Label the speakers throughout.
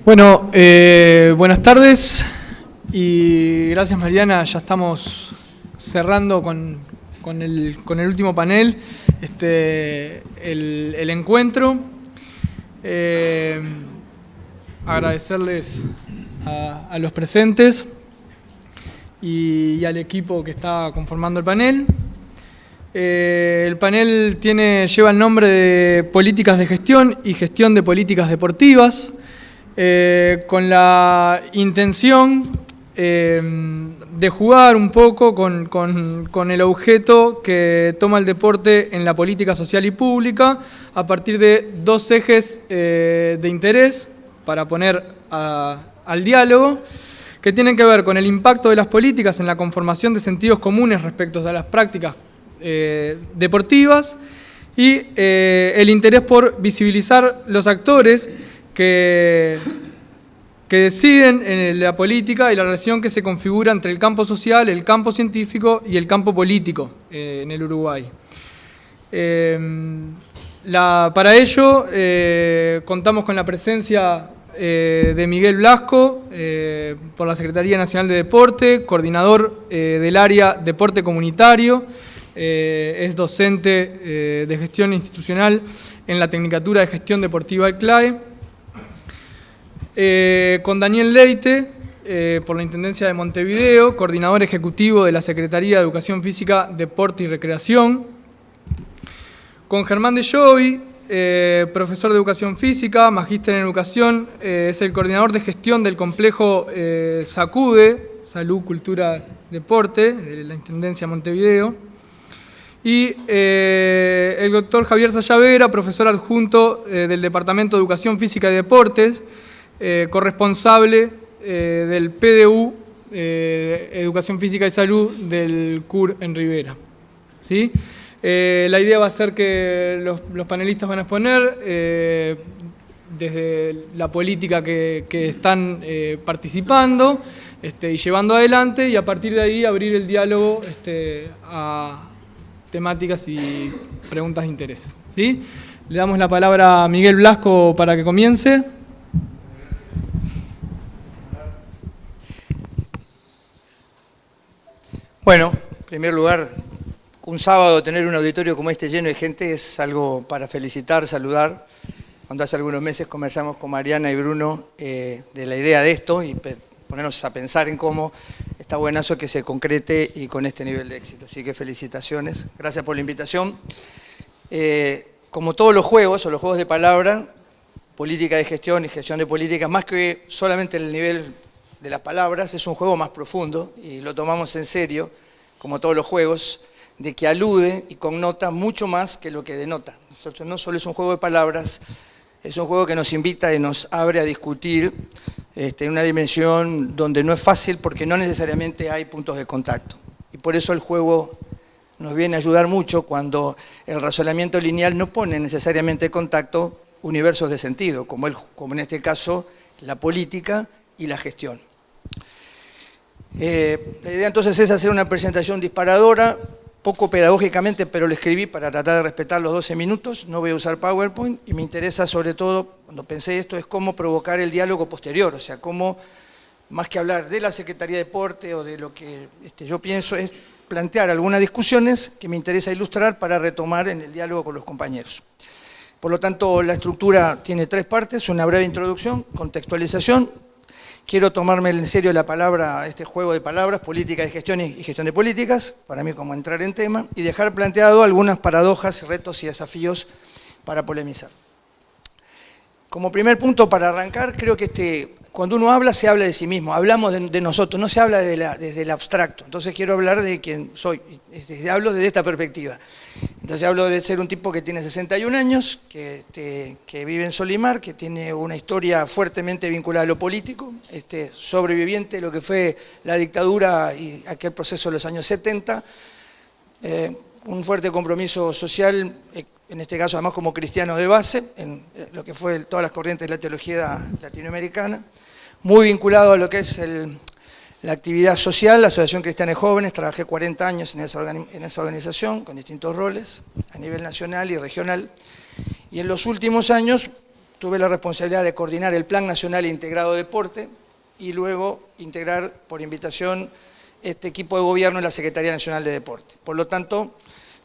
Speaker 1: Bueno, buenas tardes y gracias Mariana, ya estamos cerrando con el último panel, el encuentro. Agradecerles a los presentes y al equipo que está conformando el panel. El panel lleva el nombre de Políticas de Gestión y Gestión de Políticas Deportivas, con la intención de jugar un poco con el objeto que toma el deporte en la política social y pública a partir de dos ejes de interés para poner al diálogo, que tienen que ver con el impacto de las políticas en la conformación de sentidos comunes respecto a las prácticas deportivas y el interés por visibilizar los actores que deciden en la política y la relación que se configura entre el campo social, el campo científico y el campo político en el Uruguay. Para ello contamos con la presencia de Miguel Blasco, por la Secretaría Nacional de Deporte, coordinador del área Deporte Comunitario, es docente de gestión institucional en la Tecnicatura de Gestión Deportiva del CLAE. Con Daniel Leite, por la Intendencia de Montevideo, coordinador ejecutivo de la Secretaría de Educación Física, Deporte y Recreación. Con Germán de Jovi, profesor de Educación Física, magíster en Educación, es el coordinador de gestión del complejo SACUDE, Salud, Cultura, Deporte, de la Intendencia de Montevideo. Y el doctor Javier Sayavera, profesor adjunto del Departamento de Educación Física y Deportes, corresponsable del PDU, Educación Física y Salud, del CUR en Rivera. ¿Sí? La idea va a ser que los panelistas van a exponer desde la política que están participando y llevando adelante, y a partir de ahí abrir el diálogo a temáticas y preguntas de interés. ¿Sí? Le damos la palabra a Miguel Blasco para que comience.
Speaker 2: Bueno, en primer lugar, un sábado tener un auditorio como este lleno de gente es algo para felicitar, saludar. Cuando hace algunos meses conversamos con Mariana y Bruno de la idea de esto y ponernos a pensar en cómo está buenazo que se concrete y con este nivel de éxito. Así que felicitaciones, gracias por la invitación. Como todos los juegos o los juegos de palabra, política de gestión y gestión de políticas, más que solamente el nivel de las palabras, es un juego más profundo y lo tomamos en serio, como todos los juegos, de que alude y connota mucho más que lo que denota. No solo es un juego de palabras, es un juego que nos invita y nos abre a discutir en una dimensión donde no es fácil porque no necesariamente hay puntos de contacto. Y por eso el juego nos viene a ayudar mucho cuando el razonamiento lineal no pone necesariamente en contacto universos de sentido, como en este caso la política y la gestión. La idea entonces es hacer una presentación disparadora, poco pedagógicamente, pero lo escribí para tratar de respetar los 12 minutos, no voy a usar PowerPoint, y me interesa sobre todo, cuando pensé esto, es cómo provocar el diálogo posterior, o sea, cómo, más que hablar de la Secretaría de Deporte o de lo que yo pienso, es plantear algunas discusiones que me interesa ilustrar para retomar en el diálogo con los compañeros. Por lo tanto, la estructura tiene tres partes: una breve introducción, contextualización. Quiero tomarme en serio la palabra, este juego de palabras, política de gestión y gestión de políticas, para mí como entrar en tema, y dejar planteado algunas paradojas, retos y desafíos para polemizar. Como primer punto para arrancar, creo que cuando uno habla, se habla de sí mismo, hablamos de nosotros, no se habla desde el abstracto. Entonces quiero hablar de quién soy, hablo desde esta perspectiva. Entonces hablo de ser un tipo que tiene 61 años, que vive en Solimar, que tiene una historia fuertemente vinculada a lo político, sobreviviente de lo que fue la dictadura y aquel proceso de los años 70, un fuerte compromiso social, en este caso además como cristiano de base, en lo que fue todas las corrientes de la teología latinoamericana, muy vinculado a lo que es la actividad social, la Asociación Cristiana de Jóvenes. Trabajé 40 años en esa organización, con distintos roles, a nivel nacional y regional. Y en los últimos años, tuve la responsabilidad de coordinar el Plan Nacional Integrado de Deporte y luego integrar por invitación este equipo de gobierno en la Secretaría Nacional de Deporte. Por lo tanto,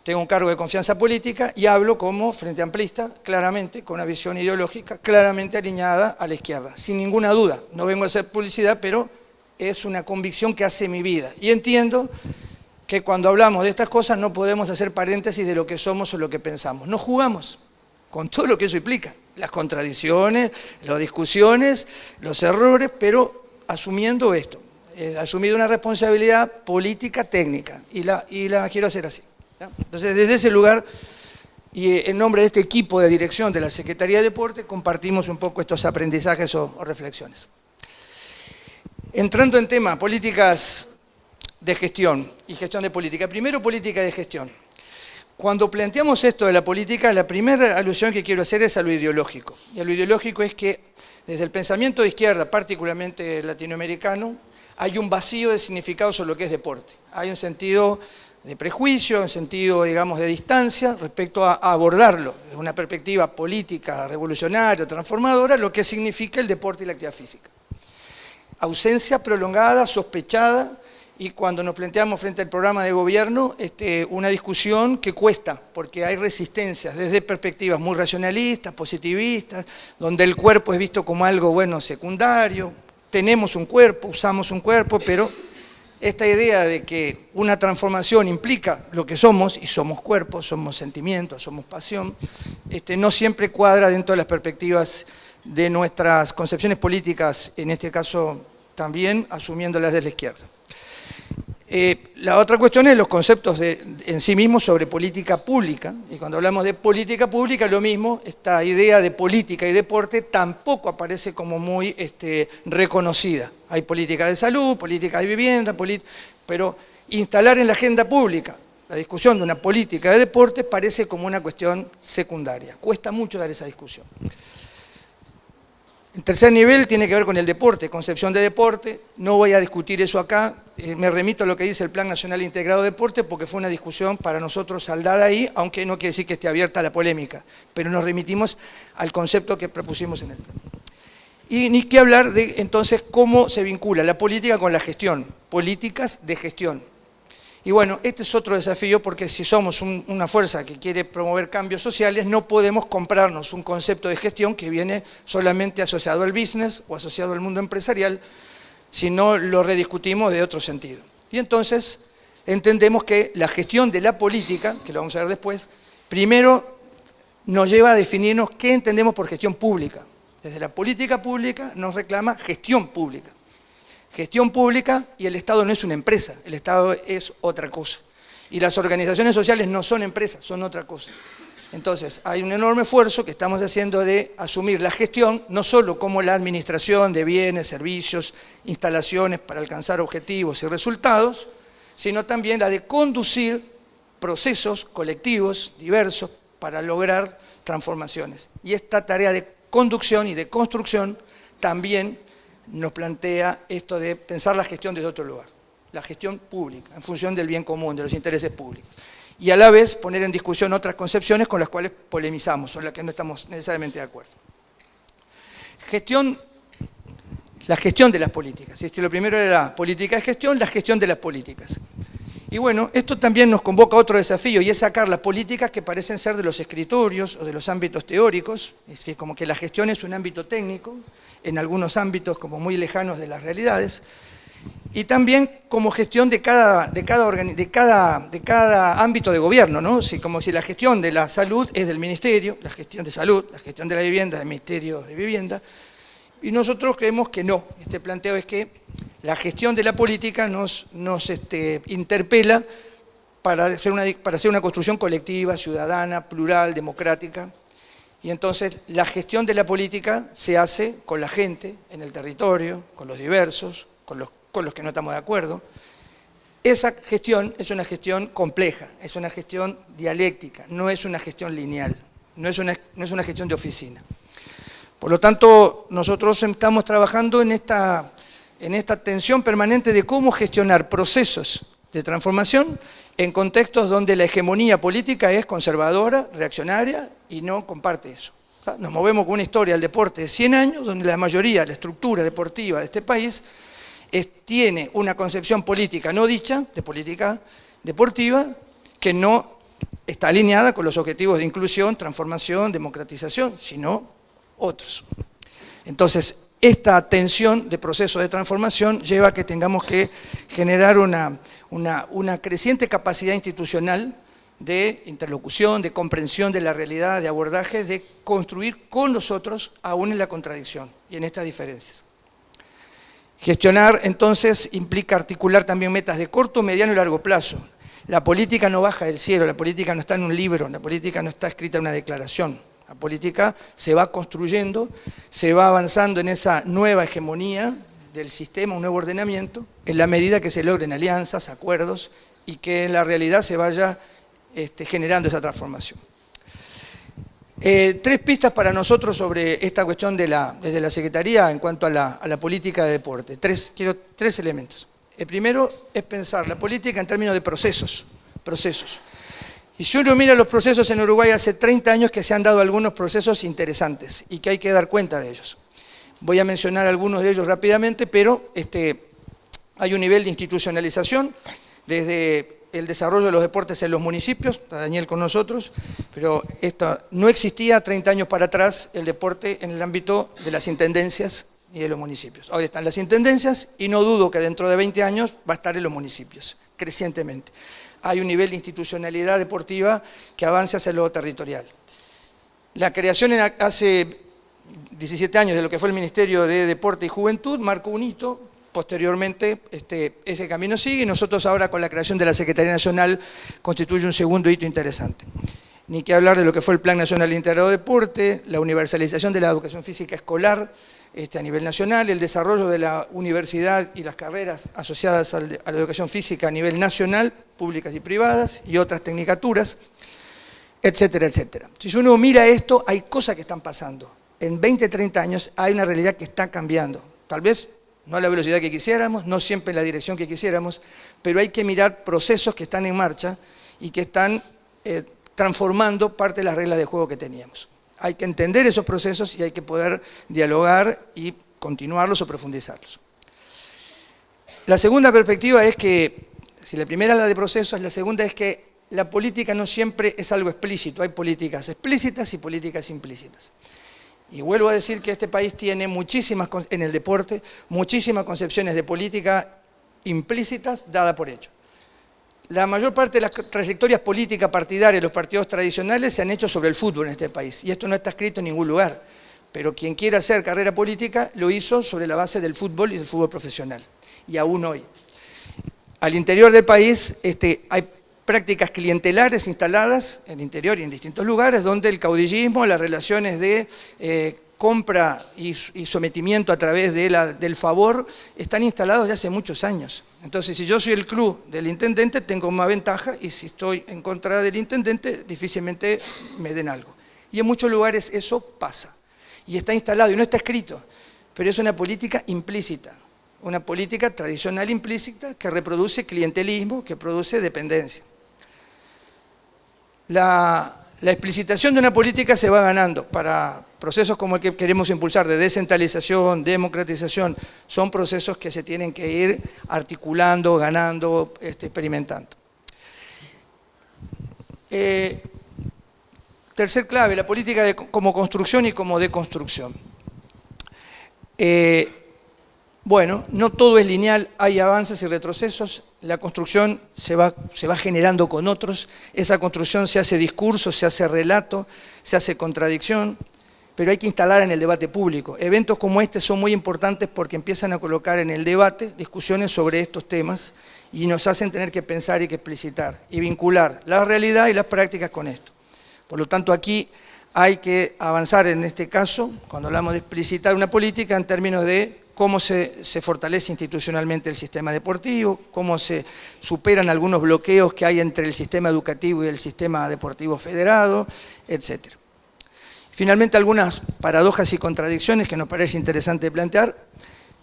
Speaker 2: tengo un cargo de confianza política y hablo como Frente Amplista, claramente, con una visión ideológica claramente alineada a la izquierda, sin ninguna duda. No vengo a hacer publicidad, pero es una convicción que hace mi vida. Y entiendo que cuando hablamos de estas cosas no podemos hacer paréntesis de lo que somos o lo que pensamos. No jugamos con todo lo que eso implica, las contradicciones, las discusiones, los errores, pero asumiendo esto, asumido una responsabilidad política técnica, y la quiero hacer así. Entonces, desde ese lugar, y en nombre de este equipo de dirección de la Secretaría de Deporte, compartimos un poco estos aprendizajes o reflexiones. Entrando en tema, políticas de gestión y gestión de política. Primero, política de gestión. Cuando planteamos esto de la política, la primera alusión que quiero hacer es a lo ideológico. Y a lo ideológico es que, desde el pensamiento de izquierda, particularmente latinoamericano, hay un vacío de significado sobre lo que es deporte. Hay un sentido de prejuicio, un sentido, digamos, de distancia respecto a abordarlo desde una perspectiva política, revolucionaria, transformadora, lo que significa el deporte y la actividad física. Ausencia prolongada, sospechada, y cuando nos planteamos frente al programa de gobierno, una discusión que cuesta, porque hay resistencias desde perspectivas muy racionalistas, positivistas, donde el cuerpo es visto como algo, bueno, secundario. Tenemos un cuerpo, usamos un cuerpo, pero esta idea de que una transformación implica lo que somos, y somos cuerpos, somos sentimientos, somos pasión, no siempre cuadra dentro de las perspectivas de nuestras concepciones políticas, en este caso también asumiéndolas de la izquierda. La otra cuestión es los conceptos en sí mismos sobre política pública, y cuando hablamos de política pública, lo mismo, esta idea de política y deporte tampoco aparece como muy reconocida. Hay política de salud, política de vivienda, pero instalar en la agenda pública la discusión de una política de deporte parece como una cuestión secundaria. Cuesta mucho dar esa discusión. El tercer nivel tiene que ver con el deporte, concepción de deporte. No voy a discutir eso acá, me remito a lo que dice el Plan Nacional Integrado de Deporte porque fue una discusión para nosotros saldada ahí, aunque no quiere decir que esté abierta a la polémica, pero nos remitimos al concepto que propusimos en el plan. Y ni qué hablar de entonces cómo se vincula la política con la gestión, políticas de gestión. Y bueno, este es otro desafío porque si somos una fuerza que quiere promover cambios sociales, no podemos comprarnos un concepto de gestión que viene solamente asociado al business o asociado al mundo empresarial, sino lo rediscutimos de otro sentido. Y entonces entendemos que la gestión de la política, que lo vamos a ver después, primero nos lleva a definirnos qué entendemos por gestión pública. Desde la política pública nos reclama gestión pública. Gestión pública, y el Estado no es una empresa, el Estado es otra cosa. Y las organizaciones sociales no son empresas, son otra cosa. Entonces, hay un enorme esfuerzo que estamos haciendo de asumir la gestión, no solo como la administración de bienes, servicios, instalaciones para alcanzar objetivos y resultados, sino también la de conducir procesos colectivos diversos para lograr transformaciones. Y esta tarea de conducción y de construcción también nos plantea esto de pensar la gestión desde otro lugar, la gestión pública, en función del bien común, de los intereses públicos. Y a la vez poner en discusión otras concepciones con las cuales polemizamos, con las que no estamos necesariamente de acuerdo. La gestión de las políticas. Lo primero era la política de gestión, la gestión de las políticas. Y bueno, esto también nos convoca a otro desafío, y es sacar las políticas que parecen ser de los escritorios o de los ámbitos teóricos, es que como que la gestión es un ámbito técnico, en algunos ámbitos como muy lejanos de las realidades, y también como gestión de cada ámbito de gobierno, ¿no? Como si la gestión de la salud es del Ministerio, la gestión de salud, la gestión de la vivienda del Ministerio de Vivienda, y nosotros creemos que no. Este planteo es que la gestión de la política nos interpela para hacer una construcción colectiva, ciudadana, plural, democrática. Y entonces la gestión de la política se hace con la gente, en el territorio, con los diversos, con los que no estamos de acuerdo. Esa gestión es una gestión compleja, es una gestión dialéctica, no es una gestión lineal, no es una gestión de oficina. Por lo tanto, nosotros estamos trabajando en esta tensión permanente de cómo gestionar procesos de transformación en contextos donde la hegemonía política es conservadora, reaccionaria y no comparte eso. Nos movemos con una historia del deporte de 100 años, donde la mayoría, la estructura deportiva de este país, tiene una concepción política no dicha, de política deportiva, que no está alineada con los objetivos de inclusión, transformación, democratización, sino otros. Entonces, esta tensión de proceso de transformación lleva a que tengamos que generar una creciente capacidad institucional de interlocución, de comprensión de la realidad, de abordaje, de construir con los otros, aún en la contradicción y en estas diferencias. Gestionar, entonces, implica articular también metas de corto, mediano y largo plazo. La política no baja del cielo, la política no está en un libro, la política no está escrita en una declaración. La política se va construyendo, se va avanzando en esa nueva hegemonía del sistema, un nuevo ordenamiento, en la medida que se logren alianzas, acuerdos, y que en la realidad se vaya generando esa transformación. 3 pistas para nosotros sobre esta cuestión desde la Secretaría en cuanto a la política de deporte. Quiero 3 elementos. El primero es pensar la política en términos de procesos. Y si uno mira los procesos en Uruguay, hace 30 años que se han dado algunos procesos interesantes y que hay que dar cuenta de ellos. Voy a mencionar algunos de ellos rápidamente, pero hay un nivel de institucionalización desde el desarrollo de los deportes en los municipios, está Daniel con nosotros, pero esto no existía 30 años para atrás el deporte en el ámbito de las intendencias y de los municipios. Ahora están las intendencias y no dudo que dentro de 20 años va a estar en los municipios, crecientemente. Hay un nivel de institucionalidad deportiva que avanza hacia lo territorial. La creación hace 17 años de lo que fue el Ministerio de Deporte y Juventud marcó un hito. Posteriormente, ese camino sigue y nosotros ahora con la creación de la Secretaría Nacional constituye un segundo hito interesante. Ni que hablar de lo que fue el Plan Nacional Integrado de Deporte, la universalización de la educación física escolar a nivel nacional, el desarrollo de la universidad y las carreras asociadas a la educación física a nivel nacional, públicas y privadas, y otras tecnicaturas, etcétera, etcétera. Si uno mira esto, hay cosas que están pasando. En 20, 30 años hay una realidad que está cambiando. Tal vez no a la velocidad que quisiéramos, no siempre en la dirección que quisiéramos, pero hay que mirar procesos que están en marcha y que están transformando parte de las reglas de juego que teníamos. Hay que entender esos procesos y hay que poder dialogar y continuarlos o profundizarlos. La segunda perspectiva es que, si la primera es la de procesos, la segunda es que la política no siempre es algo explícito, hay políticas explícitas y políticas implícitas. Y vuelvo a decir que este país tiene muchísimas, en el deporte, muchísimas concepciones de política implícitas dadas por hecho. La mayor parte de las trayectorias políticas partidarias de los partidos tradicionales se han hecho sobre el fútbol en este país, y esto no está escrito en ningún lugar, pero quien quiera hacer carrera política lo hizo sobre la base del fútbol y del fútbol profesional, y aún hoy. Al interior del país hay prácticas clientelares instaladas en el interior y en distintos lugares, donde el caudillismo, las relaciones de compra y sometimiento a través del favor están instalados desde hace muchos años. Entonces, si yo soy el club del intendente, tengo más ventaja, y si estoy en contra del intendente, difícilmente me den algo. Y en muchos lugares eso pasa, y está instalado, y no está escrito, pero es una política implícita, una política tradicional implícita que reproduce clientelismo, que produce dependencia. La explicitación de una política se va ganando para procesos como el que queremos impulsar, de descentralización, democratización, son procesos que se tienen que ir articulando, ganando, experimentando. Tercer clave, la política como construcción y como deconstrucción. Bueno, no todo es lineal, hay avances y retrocesos, la construcción se va generando con otros, esa construcción se hace discurso, se hace relato, se hace contradicción, pero hay que instalar en el debate público. Eventos como este son muy importantes porque empiezan a colocar en el debate discusiones sobre estos temas y nos hacen tener que pensar y que explicitar y vincular la realidad y las prácticas con esto. Por lo tanto, aquí hay que avanzar en este caso, cuando hablamos de explicitar una política, en términos de cómo se fortalece institucionalmente el sistema deportivo, cómo se superan algunos bloqueos que hay entre el sistema educativo y el sistema deportivo federado, etc. Finalmente, algunas paradojas y contradicciones que nos parece interesante plantear.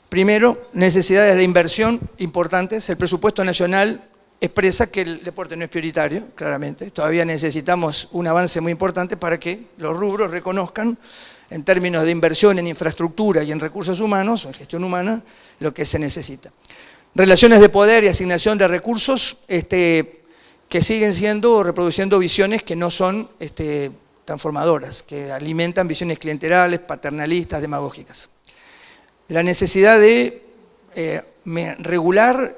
Speaker 2: Primero, necesidades de inversión importantes. El presupuesto nacional expresa que el deporte no es prioritario, claramente. Todavía necesitamos un avance muy importante para que los rubros reconozcan, en términos de inversión en infraestructura y en recursos humanos, en gestión humana, lo que se necesita. Relaciones de poder y asignación de recursos que siguen siendo o reproduciendo visiones que no son transformadoras, que alimentan visiones clienterales, paternalistas, demagógicas. La necesidad de regular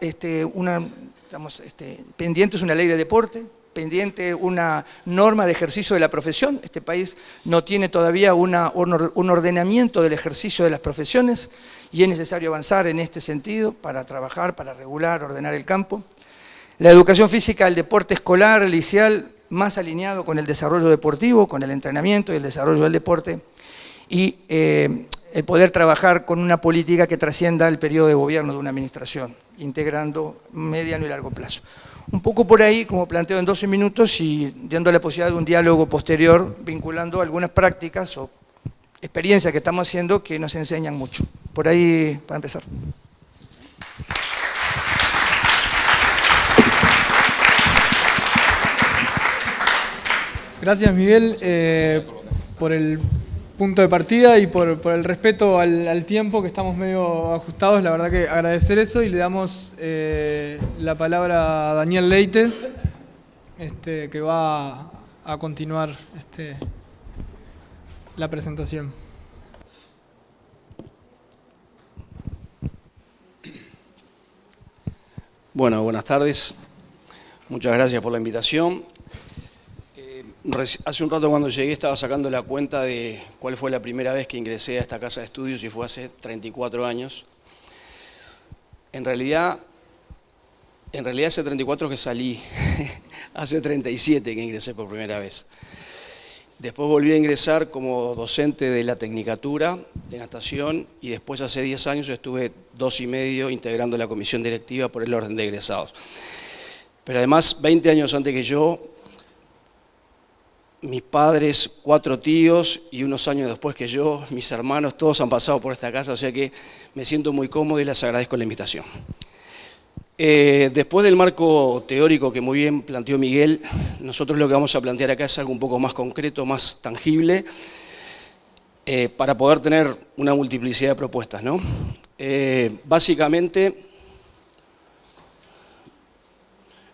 Speaker 2: pendiente es una ley de deporte, pendiente una norma de ejercicio de la profesión. Este país no tiene todavía un ordenamiento del ejercicio de las profesiones y es necesario avanzar en este sentido para trabajar, para regular, ordenar el campo. La educación física, el deporte escolar, liceal, más alineado con el desarrollo deportivo, con el entrenamiento y el desarrollo del deporte, y el poder trabajar con una política que trascienda el periodo de gobierno de una administración, integrando mediano y largo plazo. Un poco por ahí, como planteo en 12 minutos, y dando la posibilidad de un diálogo posterior, vinculando algunas prácticas o experiencias que estamos haciendo que nos enseñan mucho. Por ahí, para empezar.
Speaker 1: Gracias, Miguel, por el punto de partida y por el respeto al tiempo, que estamos medio ajustados. La verdad que agradecer eso, y le damos la palabra a Daniel Leite, que va a continuar la presentación.
Speaker 3: Bueno, buenas tardes. Muchas gracias por la invitación. Hace un rato, cuando llegué, estaba sacando la cuenta de cuál fue la primera vez que ingresé a esta casa de estudios, y fue hace 34 años. En realidad hace 34 que salí, hace 37 que ingresé por primera vez. Después volví a ingresar como docente de la Tecnicatura de Natación, y después hace 10 años estuve 2 y medio integrando la comisión directiva por el orden de egresados. Pero además, 20 años antes que yo, mis padres, 4 tíos, y unos años después que yo, mis hermanos, todos han pasado por esta casa, o sea que me siento muy cómodo y les agradezco la invitación. Después del marco teórico que muy bien planteó Miguel, nosotros lo que vamos a plantear acá es algo un poco más concreto, más tangible, para poder tener una multiplicidad de propuestas, ¿no? Básicamente,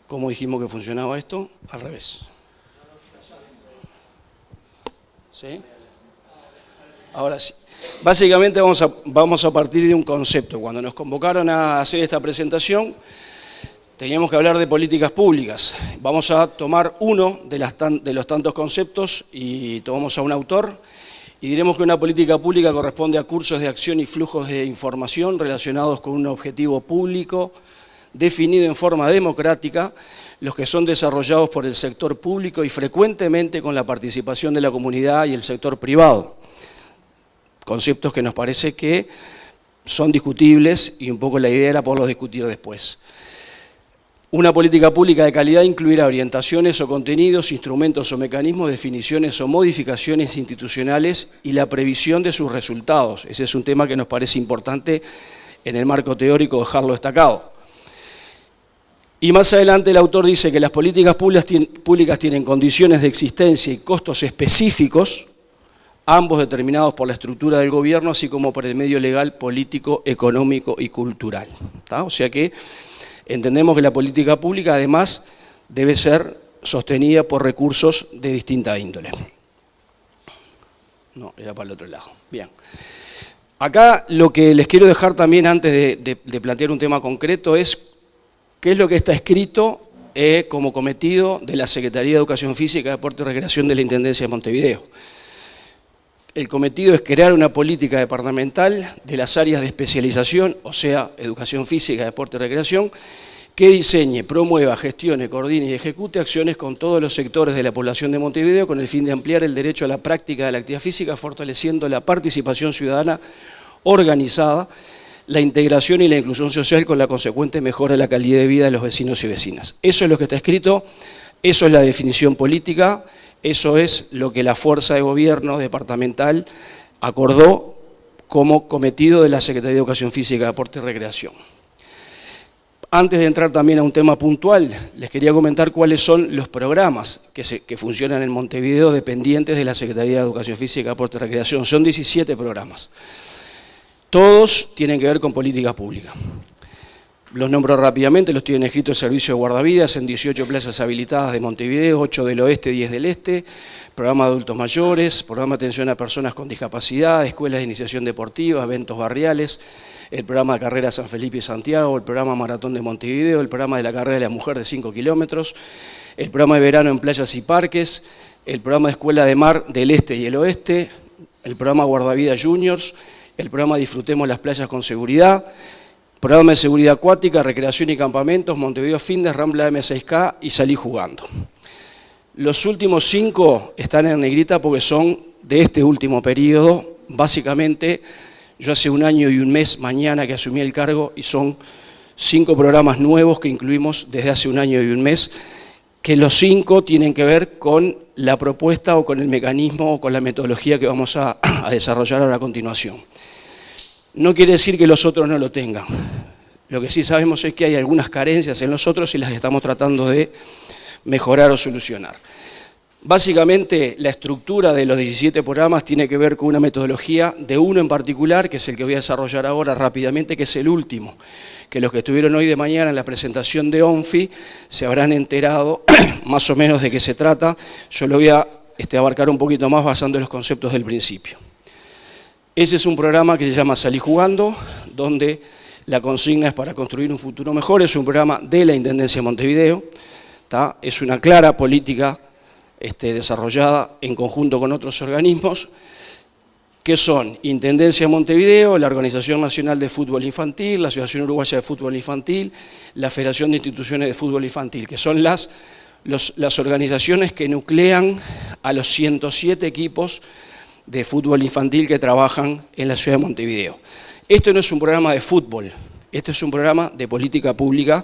Speaker 3: ¿cómo dijimos que funcionaba esto? Al revés. ¿Sí? Ahora sí. Básicamente vamos a partir de un concepto. Cuando nos convocaron a hacer esta presentación, teníamos que hablar de políticas públicas. Vamos a tomar uno de los tantos conceptos y tomamos a un autor y diremos que una política pública corresponde a cursos de acción y flujos de información relacionados con un objetivo público definido en forma democrática, los que son desarrollados por el sector público y frecuentemente con la participación de la comunidad y el sector privado. Conceptos que nos parece que son discutibles, y un poco la idea era poderlos discutir después. Una política pública de calidad incluirá orientaciones o contenidos, instrumentos o mecanismos, definiciones o modificaciones institucionales y la previsión de sus resultados. Ese es un tema que nos parece importante en el marco teórico dejarlo destacado. Y más adelante el autor dice que las políticas públicas tienen condiciones de existencia y costos específicos, ambos determinados por la estructura del gobierno, así como por el medio legal, político, económico y cultural. ¿Tá? O sea que entendemos que la política pública además debe ser sostenida por recursos de distinta índole. No, era para el otro lado. Bien. Acá lo que les quiero dejar también antes de plantear un tema concreto es qué es lo que está escrito como cometido de la Secretaría de Educación Física, Deporte y Recreación de la Intendencia de Montevideo. El cometido es crear una política departamental de las áreas de especialización, o sea, Educación Física, Deporte y Recreación, que diseñe, promueva, gestione, coordine y ejecute acciones con todos los sectores de la población de Montevideo con el fin de ampliar el derecho a la práctica de la actividad física, fortaleciendo la participación ciudadana organizada, la integración y la inclusión social con la consecuente mejora de la calidad de vida de los vecinos y vecinas. Eso es lo que está escrito, eso es la definición política, eso es lo que la fuerza de gobierno departamental acordó como cometido de la Secretaría de Educación Física, Deporte y Recreación. Antes de entrar también a un tema puntual, les quería comentar cuáles son los programas que funcionan en Montevideo dependientes de la Secretaría de Educación Física, Deporte y Recreación. Son 17 programas. Todos tienen que ver con política pública. Los nombro rápidamente, los tienen escritos el Servicio de Guardavidas en 18 plazas habilitadas de Montevideo, 8 del oeste, 10 del este, programa de adultos mayores, programa de atención a personas con discapacidad, escuelas de iniciación deportiva, eventos barriales, el programa de carrera San Felipe y Santiago, el programa Maratón de Montevideo, el programa de la carrera de la mujer de 5 kilómetros, el programa de verano en playas y parques, el programa de escuela de mar del este y el oeste, el programa Guardavidas Juniors, el programa Disfrutemos las playas con seguridad, programa de seguridad acuática, recreación y campamentos, Montevideo Fitness, Rambla M6K y Salí Jugando. Los últimos 5 están en negrita porque son de este último periodo. Básicamente, yo hace 1 año y 1 mes, mañana que asumí el cargo, y son 5 programas nuevos que incluimos desde hace 1 año y 1 mes, que los 5 tienen que ver con la propuesta o con el mecanismo o con la metodología que vamos a desarrollar ahora a continuación. No quiere decir que los otros no lo tengan. Lo que sí sabemos es que hay algunas carencias en los otros y las estamos tratando de mejorar o solucionar. Básicamente, la estructura de los 17 programas tiene que ver con una metodología de uno en particular, que es el que voy a desarrollar ahora rápidamente, que es el último, que los que estuvieron hoy de mañana en la presentación de ONFI se habrán enterado más o menos de qué se trata. Yo lo voy a abarcar un poquito más basando en los conceptos del principio. Ese es un programa que se llama Salí Jugando, donde la consigna es para construir un futuro mejor. Es un programa de la Intendencia de Montevideo, ¿tá? Es una clara política desarrollada en conjunto con otros organismos, que son Intendencia de Montevideo, la Organización Nacional de Fútbol Infantil, la Asociación Uruguaya de Fútbol Infantil, la Federación de Instituciones de Fútbol Infantil, que son las organizaciones que nuclean a los 107 equipos de fútbol infantil que trabajan en la ciudad de Montevideo. Esto no es un programa de fútbol, este es un programa de política pública,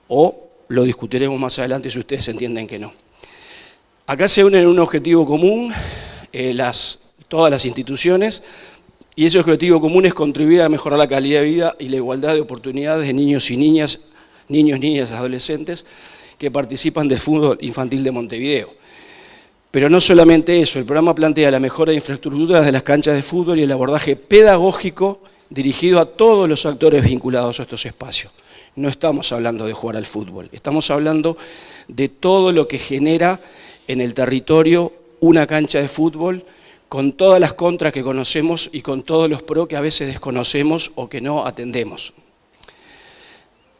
Speaker 3: o lo discutiremos más adelante si ustedes entienden que no. Acá se unen en un objetivo común todas las instituciones, y ese objetivo común es contribuir a mejorar la calidad de vida y la igualdad de oportunidades de niños y niñas, niños, niñas y adolescentes que participan del fútbol infantil de Montevideo. Pero no solamente eso, el programa plantea la mejora de infraestructuras de las canchas de fútbol y el abordaje pedagógico dirigido a todos los actores vinculados a estos espacios. No estamos hablando de jugar al fútbol, estamos hablando de todo lo que genera en el territorio una cancha de fútbol, con todas las contras que conocemos y con todos los pros que a veces desconocemos o que no atendemos.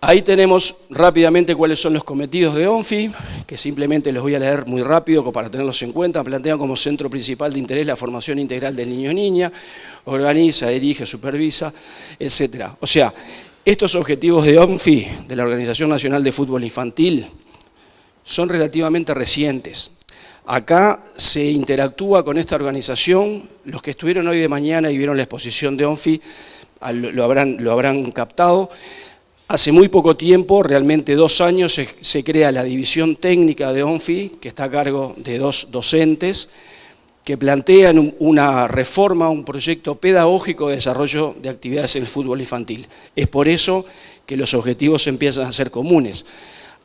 Speaker 3: Ahí tenemos rápidamente cuáles son los cometidos de ONFI, que simplemente los voy a leer muy rápido para tenerlos en cuenta. Plantean como centro principal de interés la formación integral del niño o niña, organiza, dirige, supervisa, etc. O sea, estos objetivos de ONFI, de la Organización Nacional de Fútbol Infantil, son relativamente recientes. Acá se interactúa con esta organización. Los que estuvieron hoy de mañana y vieron la exposición de ONFI lo habrán captado. Hace muy poco tiempo, realmente 2 años, se crea la división técnica de ONFI, que está a cargo de 2 docentes, que plantean una reforma, un proyecto pedagógico de desarrollo de actividades en el fútbol infantil. Es por eso que los objetivos empiezan a ser comunes.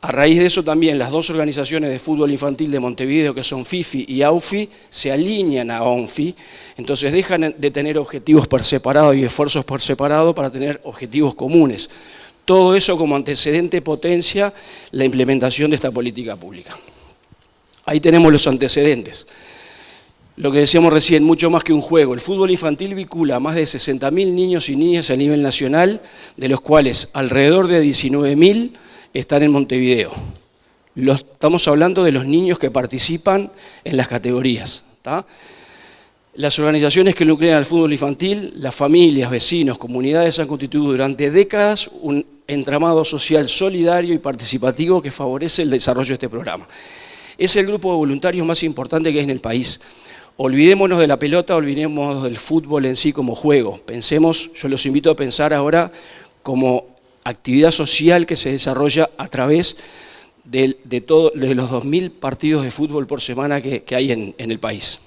Speaker 3: A raíz de eso también las 2 organizaciones de fútbol infantil de Montevideo, que son FIFI y AUFI, se alinean a ONFI, entonces dejan de tener objetivos por separado y esfuerzos por separado para tener objetivos comunes. Todo eso como antecedente potencia la implementación de esta política pública. Ahí tenemos los antecedentes. Lo que decíamos recién, mucho más que un juego. El fútbol infantil vincula a más de 60.000 niños y niñas a nivel nacional, de los cuales alrededor de 19.000 están en Montevideo. Estamos hablando de los niños que participan en las categorías, ¿tá? Las organizaciones que nuclean al fútbol infantil, las familias, vecinos, comunidades han constituido durante décadas un entramado social solidario y participativo que favorece el desarrollo de este programa. Es el grupo de voluntarios más importante que hay en el país. Olvidémonos de la pelota, olvidémonos del fútbol en sí como juego. Pensemos, yo los invito a pensar ahora como actividad social que se desarrolla a través de los 2.000 partidos de fútbol por semana que hay en el país.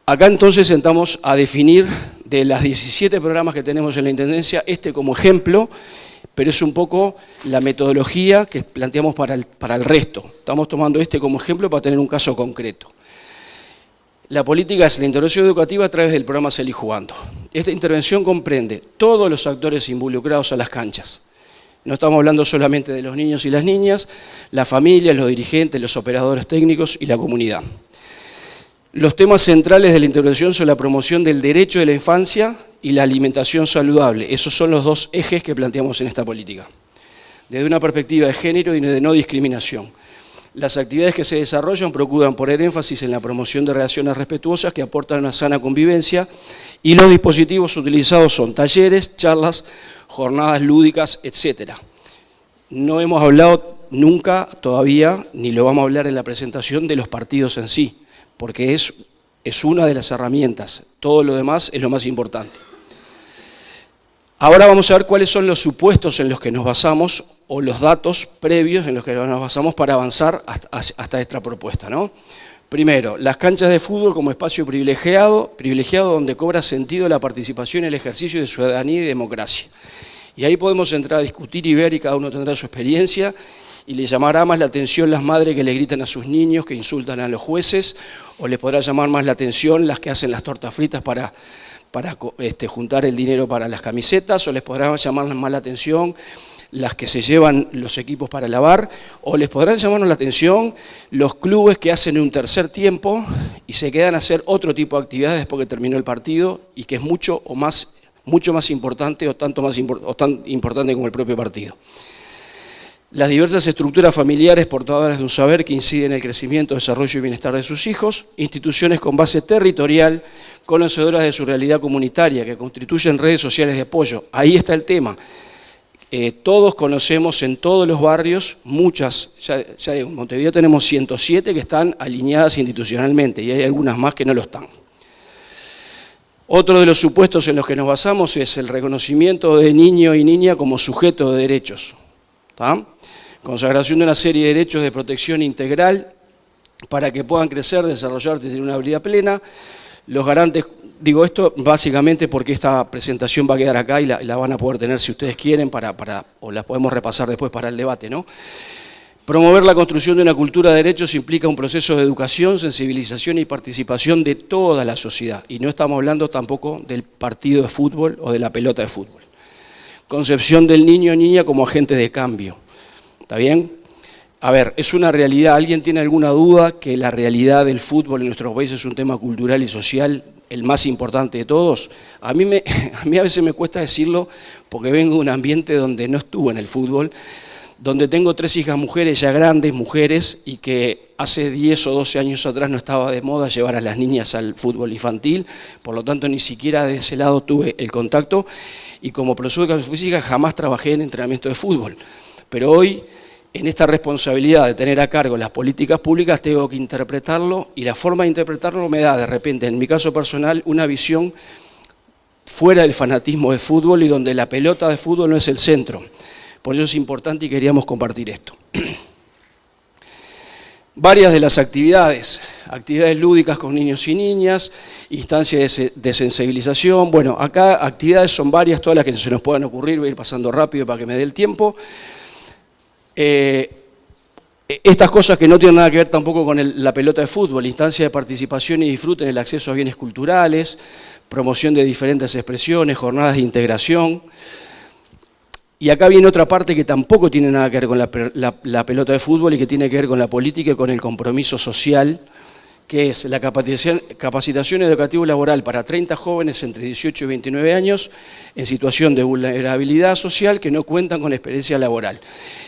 Speaker 3: Acá entonces sentamos a definir de las 17 programas que tenemos en la Intendencia, como ejemplo, pero es un poco la metodología que planteamos para el resto. Estamos tomando este como ejemplo para tener un caso concreto. La política es la intervención educativa a través del programa Salí Jugando. Esta intervención comprende todos los actores involucrados a las canchas. No estamos hablando solamente de los niños y las niñas, las familias, los dirigentes, los operadores técnicos y la comunidad. Los temas centrales de la intervención son la promoción del derecho de la infancia y la alimentación saludable. Esos son los dos ejes que planteamos en esta política. Desde una perspectiva de género y de no discriminación. Las actividades que se desarrollan procuran poner énfasis en la promoción de relaciones respetuosas que aportan una sana convivencia y los dispositivos utilizados son talleres, charlas, jornadas lúdicas, etc. No hemos hablado nunca todavía, ni lo vamos a hablar en la presentación, de los partidos en sí, porque es una de las herramientas, todo lo demás es lo más importante. Ahora vamos a ver cuáles son los supuestos en los que nos basamos o los datos previos en los que nos basamos para avanzar hasta esta propuesta, ¿no? Primero, las canchas de fútbol como espacio privilegiado donde cobra sentido la participación y el ejercicio de ciudadanía y democracia. Y ahí podemos entrar a discutir y ver, y cada uno tendrá su experiencia, y le llamará más la atención las madres que le gritan a sus niños, que insultan a los jueces, o les podrá llamar más la atención las que hacen las tortas fritas para juntar el dinero para las camisetas, o les podrá llamar más la atención las que se llevan los equipos para lavar, o les podrán llamarnos la atención los clubes que hacen un tercer tiempo y se quedan a hacer otro tipo de actividades después que terminó el partido y que es mucho más importante o tan importante como el propio partido. Las diversas estructuras familiares portadoras de un saber que inciden en el crecimiento, desarrollo y bienestar de sus hijos, instituciones con base territorial, conocedoras de su realidad comunitaria, que constituyen redes sociales de apoyo. Ahí está el tema. Todos conocemos en todos los barrios, muchas, ya digo, en Montevideo tenemos 107 que están alineadas institucionalmente y hay algunas más que no lo están. Otro de los supuestos en los que nos basamos es el reconocimiento de niño y niña como sujeto de derechos. ¿Tá? Consagración de una serie de derechos de protección integral para que puedan crecer, desarrollar y tener una vida plena. Los garantes, digo esto básicamente porque esta presentación va a quedar acá y la van a poder tener si ustedes quieren o la podemos repasar después para el debate, ¿no? Promover la construcción de una cultura de derechos implica un proceso de educación, sensibilización y participación de toda la sociedad. Y no estamos hablando tampoco del partido de fútbol o de la pelota de fútbol. Concepción del niño o niña como agente de cambio. ¿Está bien? A ver, es una realidad. ¿Alguien tiene alguna duda que la realidad del fútbol en nuestro país es un tema cultural y social el más importante de todos? A mí a veces me cuesta decirlo porque vengo de un ambiente donde no estuve en el fútbol, donde tengo 3 hijas mujeres, ya grandes mujeres, y que hace 10 o 12 años atrás no estaba de moda llevar a las niñas al fútbol infantil, por lo tanto ni siquiera de ese lado tuve el contacto, y como profesor de educación física jamás trabajé en entrenamiento de fútbol. Pero hoy, en esta responsabilidad de tener a cargo las políticas públicas, tengo que interpretarlo, y la forma de interpretarlo me da de repente, en mi caso personal, una visión fuera del fanatismo de fútbol y donde la pelota de fútbol no es el centro. Por eso es importante y queríamos compartir esto. Varias de las actividades lúdicas con niños y niñas, instancias de sensibilización. Bueno, acá actividades son varias, todas las que se nos puedan ocurrir, voy a ir pasando rápido para que me dé el tiempo. Estas cosas que no tienen nada que ver tampoco con la pelota de fútbol, instancias de participación y disfrute en el acceso a bienes culturales, promoción de diferentes expresiones, jornadas de integración. Y acá viene otra parte que tampoco tiene nada que ver con la pelota de fútbol y que tiene que ver con la política y con el compromiso social, que es la capacitación educativa y laboral para 30 jóvenes entre 18 y 29 años en situación de vulnerabilidad social que no cuentan con experiencia laboral.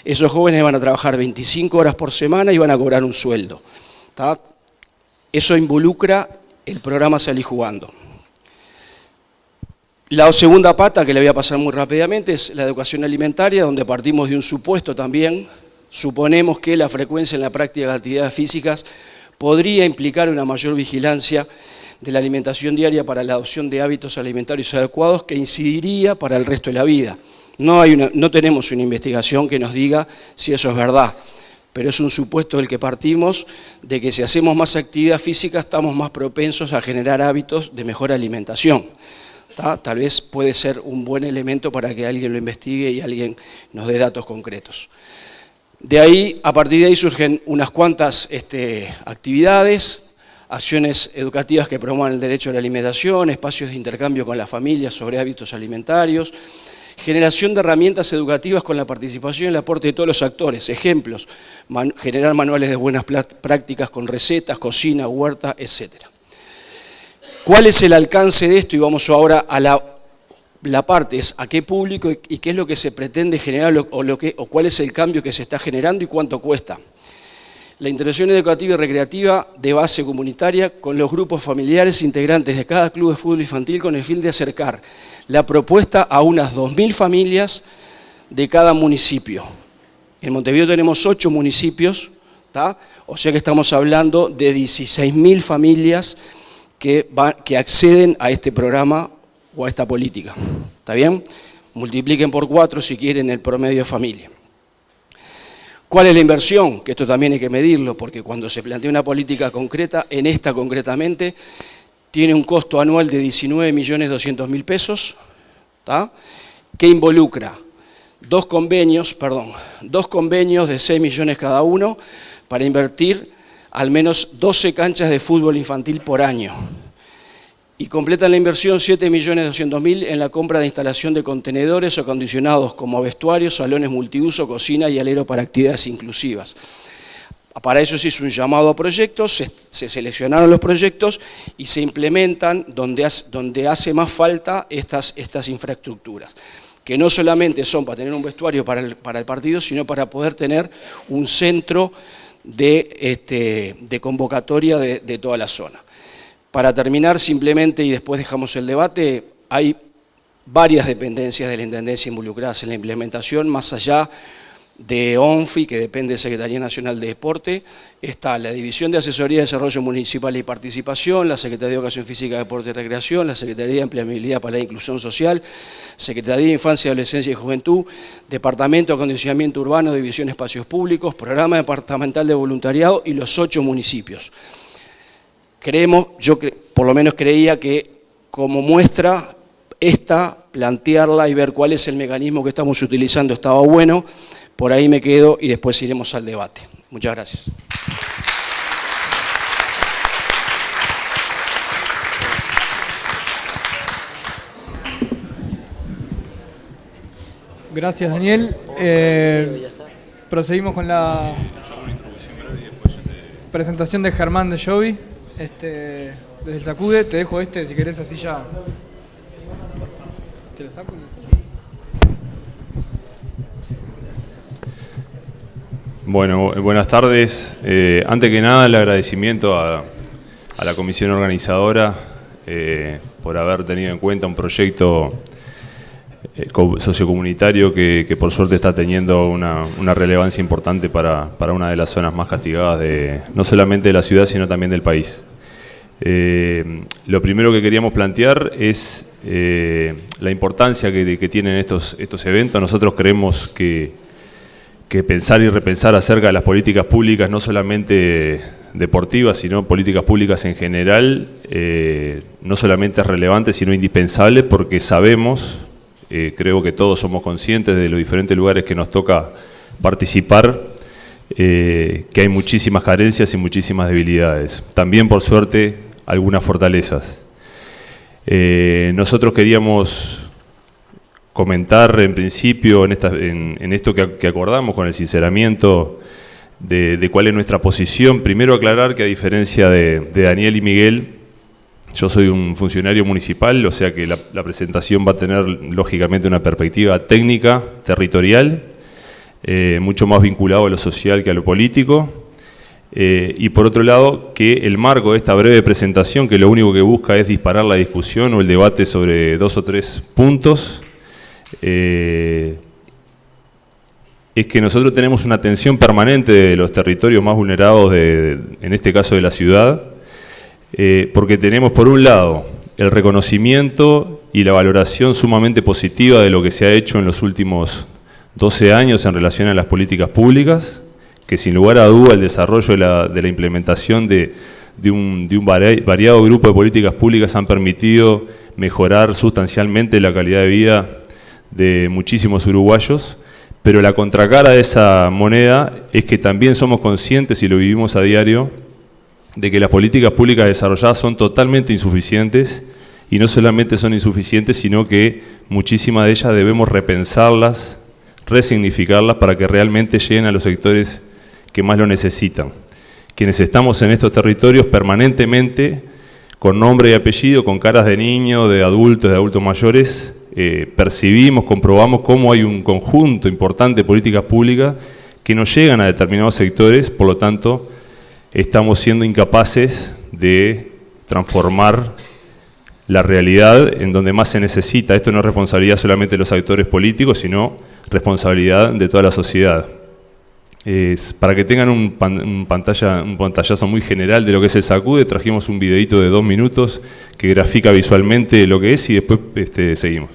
Speaker 3: Esos jóvenes van a trabajar 25 horas por semana y van a cobrar un sueldo. ¿Tá? Eso involucra el programa Salí Jugando. La segunda pata, que le voy a pasar muy rápidamente, es la educación alimentaria, donde partimos de un supuesto también. Suponemos que la frecuencia en la práctica de actividades físicas podría implicar una mayor vigilancia de la alimentación diaria para la adopción de hábitos alimentarios adecuados que incidiría para el resto de la vida. No tenemos una investigación que nos diga si eso es verdad, pero es un supuesto del que partimos, de que si hacemos más actividad física estamos más propensos a generar hábitos de mejor alimentación. Tal vez puede ser un buen elemento para que alguien lo investigue y alguien nos dé datos concretos. De ahí, a partir de ahí surgen unas cuantas actividades, acciones educativas que promuevan el derecho a la alimentación, espacios de intercambio con las familias sobre hábitos alimentarios, generación de herramientas educativas con la participación y el aporte de todos los actores. Ejemplos, generar manuales de buenas prácticas con recetas, cocina, huerta, etc. ¿Cuál es el alcance de esto? Y vamos ahora a la parte, es a qué público y qué es lo que se pretende generar o cuál es el cambio que se está generando y cuánto cuesta. La intervención educativa y recreativa de base comunitaria con los grupos familiares integrantes de cada club de fútbol infantil con el fin de acercar la propuesta a unas 2.000 familias de cada municipio. En Montevideo tenemos 8 municipios, o sea que estamos hablando de 16.000 familias que acceden a este programa o a esta política. ¿Está bien? Multipliquen por 4 si quieren el promedio de familia. ¿Cuál es la inversión? Que esto también hay que medirlo, porque cuando se plantea una política concreta, en esta concretamente, tiene un costo anual de 19.200.000 pesos, que involucra dos convenios de 6 millones cada uno para invertir al menos 12 canchas de fútbol infantil por año. Y completan la inversión 7.200.000 en la compra de instalación de contenedores o acondicionados como vestuarios, salones multiuso, cocina y alero para actividades inclusivas. Para eso se hizo un llamado a proyectos, se seleccionaron los proyectos y se implementan donde hace más falta estas infraestructuras, que no solamente son para tener un vestuario para el partido, sino para poder tener un centro de convocatoria de toda la zona. Para terminar, simplemente, y después dejamos el debate, hay varias dependencias de la Intendencia involucradas en la implementación, más allá de ONFI, que depende de Secretaría Nacional de Deporte, está la División de Asesoría de Desarrollo Municipal y Participación, la Secretaría de Educación Física, Deporte y Recreación, la Secretaría de Empleabilidad para la Inclusión Social, Secretaría de Infancia, Adolescencia y Juventud, Departamento de Acondicionamiento Urbano, División de Espacios Públicos, Programa Departamental de Voluntariado y los 8 municipios. Yo por lo menos creía que como muestra plantearla y ver cuál es el mecanismo que estamos utilizando estaba bueno. Por ahí me quedo y después iremos al debate. Muchas gracias.
Speaker 1: Gracias, Daniel. Procedimos con la presentación de Germán de Jovi. Desde el Sacude, te dejo si querés, así ya. ¿Te lo saco?
Speaker 4: Bueno, buenas tardes. Antes que nada, el agradecimiento a la comisión organizadora por haber tenido en cuenta un proyecto sociocomunitario que por suerte está teniendo una relevancia importante para una de las zonas más castigadas no solamente de la ciudad, sino también del país. Lo primero que queríamos plantear es la importancia que tienen estos eventos. Nosotros creemos que pensar y repensar acerca de las políticas públicas, no solamente deportivas, sino políticas públicas en general, no solamente es relevante, sino indispensable, porque sabemos, creo que todos somos conscientes de los diferentes lugares que nos toca participar, que hay muchísimas carencias y muchísimas debilidades. También, por suerte, algunas fortalezas. Nosotros queríamos comentar en principio en esto que acordamos con el sinceramiento de cuál es nuestra posición. Primero aclarar que a diferencia de Daniel y Miguel, yo soy un funcionario municipal, o sea que la presentación va a tener lógicamente una perspectiva técnica, territorial, mucho más vinculado a lo social que a lo político. Y por otro lado, que el marco de esta breve presentación, que lo único que busca es disparar la discusión o el debate sobre 2 o 3 puntos, es que nosotros tenemos una atención permanente de los territorios más vulnerados, en este caso de la ciudad, porque tenemos por un lado el reconocimiento y la valoración sumamente positiva de lo que se ha hecho en los últimos 12 años en relación a las políticas públicas, que sin lugar a duda el desarrollo de la implementación de de un variado grupo de políticas públicas han permitido mejorar sustancialmente la calidad de vida de muchísimos uruguayos, pero la contracara de esa moneda es que también somos conscientes, y lo vivimos a diario, de que las políticas públicas desarrolladas son totalmente insuficientes, y no solamente son insuficientes, sino que muchísimas de ellas debemos repensarlas, resignificarlas para que realmente lleguen a los sectores que más lo necesitan. Quienes estamos en estos territorios permanentemente, con nombre y apellido, con caras de niños, de adultos mayores, percibimos, comprobamos cómo hay un conjunto importante de políticas públicas que no llegan a determinados sectores, por lo tanto, estamos siendo incapaces de transformar la realidad en donde más se necesita. Esto no es responsabilidad solamente de los actores políticos, sino responsabilidad de toda la sociedad. Para que tengan un pantallazo muy general de lo que es el SACUDE, trajimos un videito de 2 minutos que grafica visualmente lo que es y después seguimos.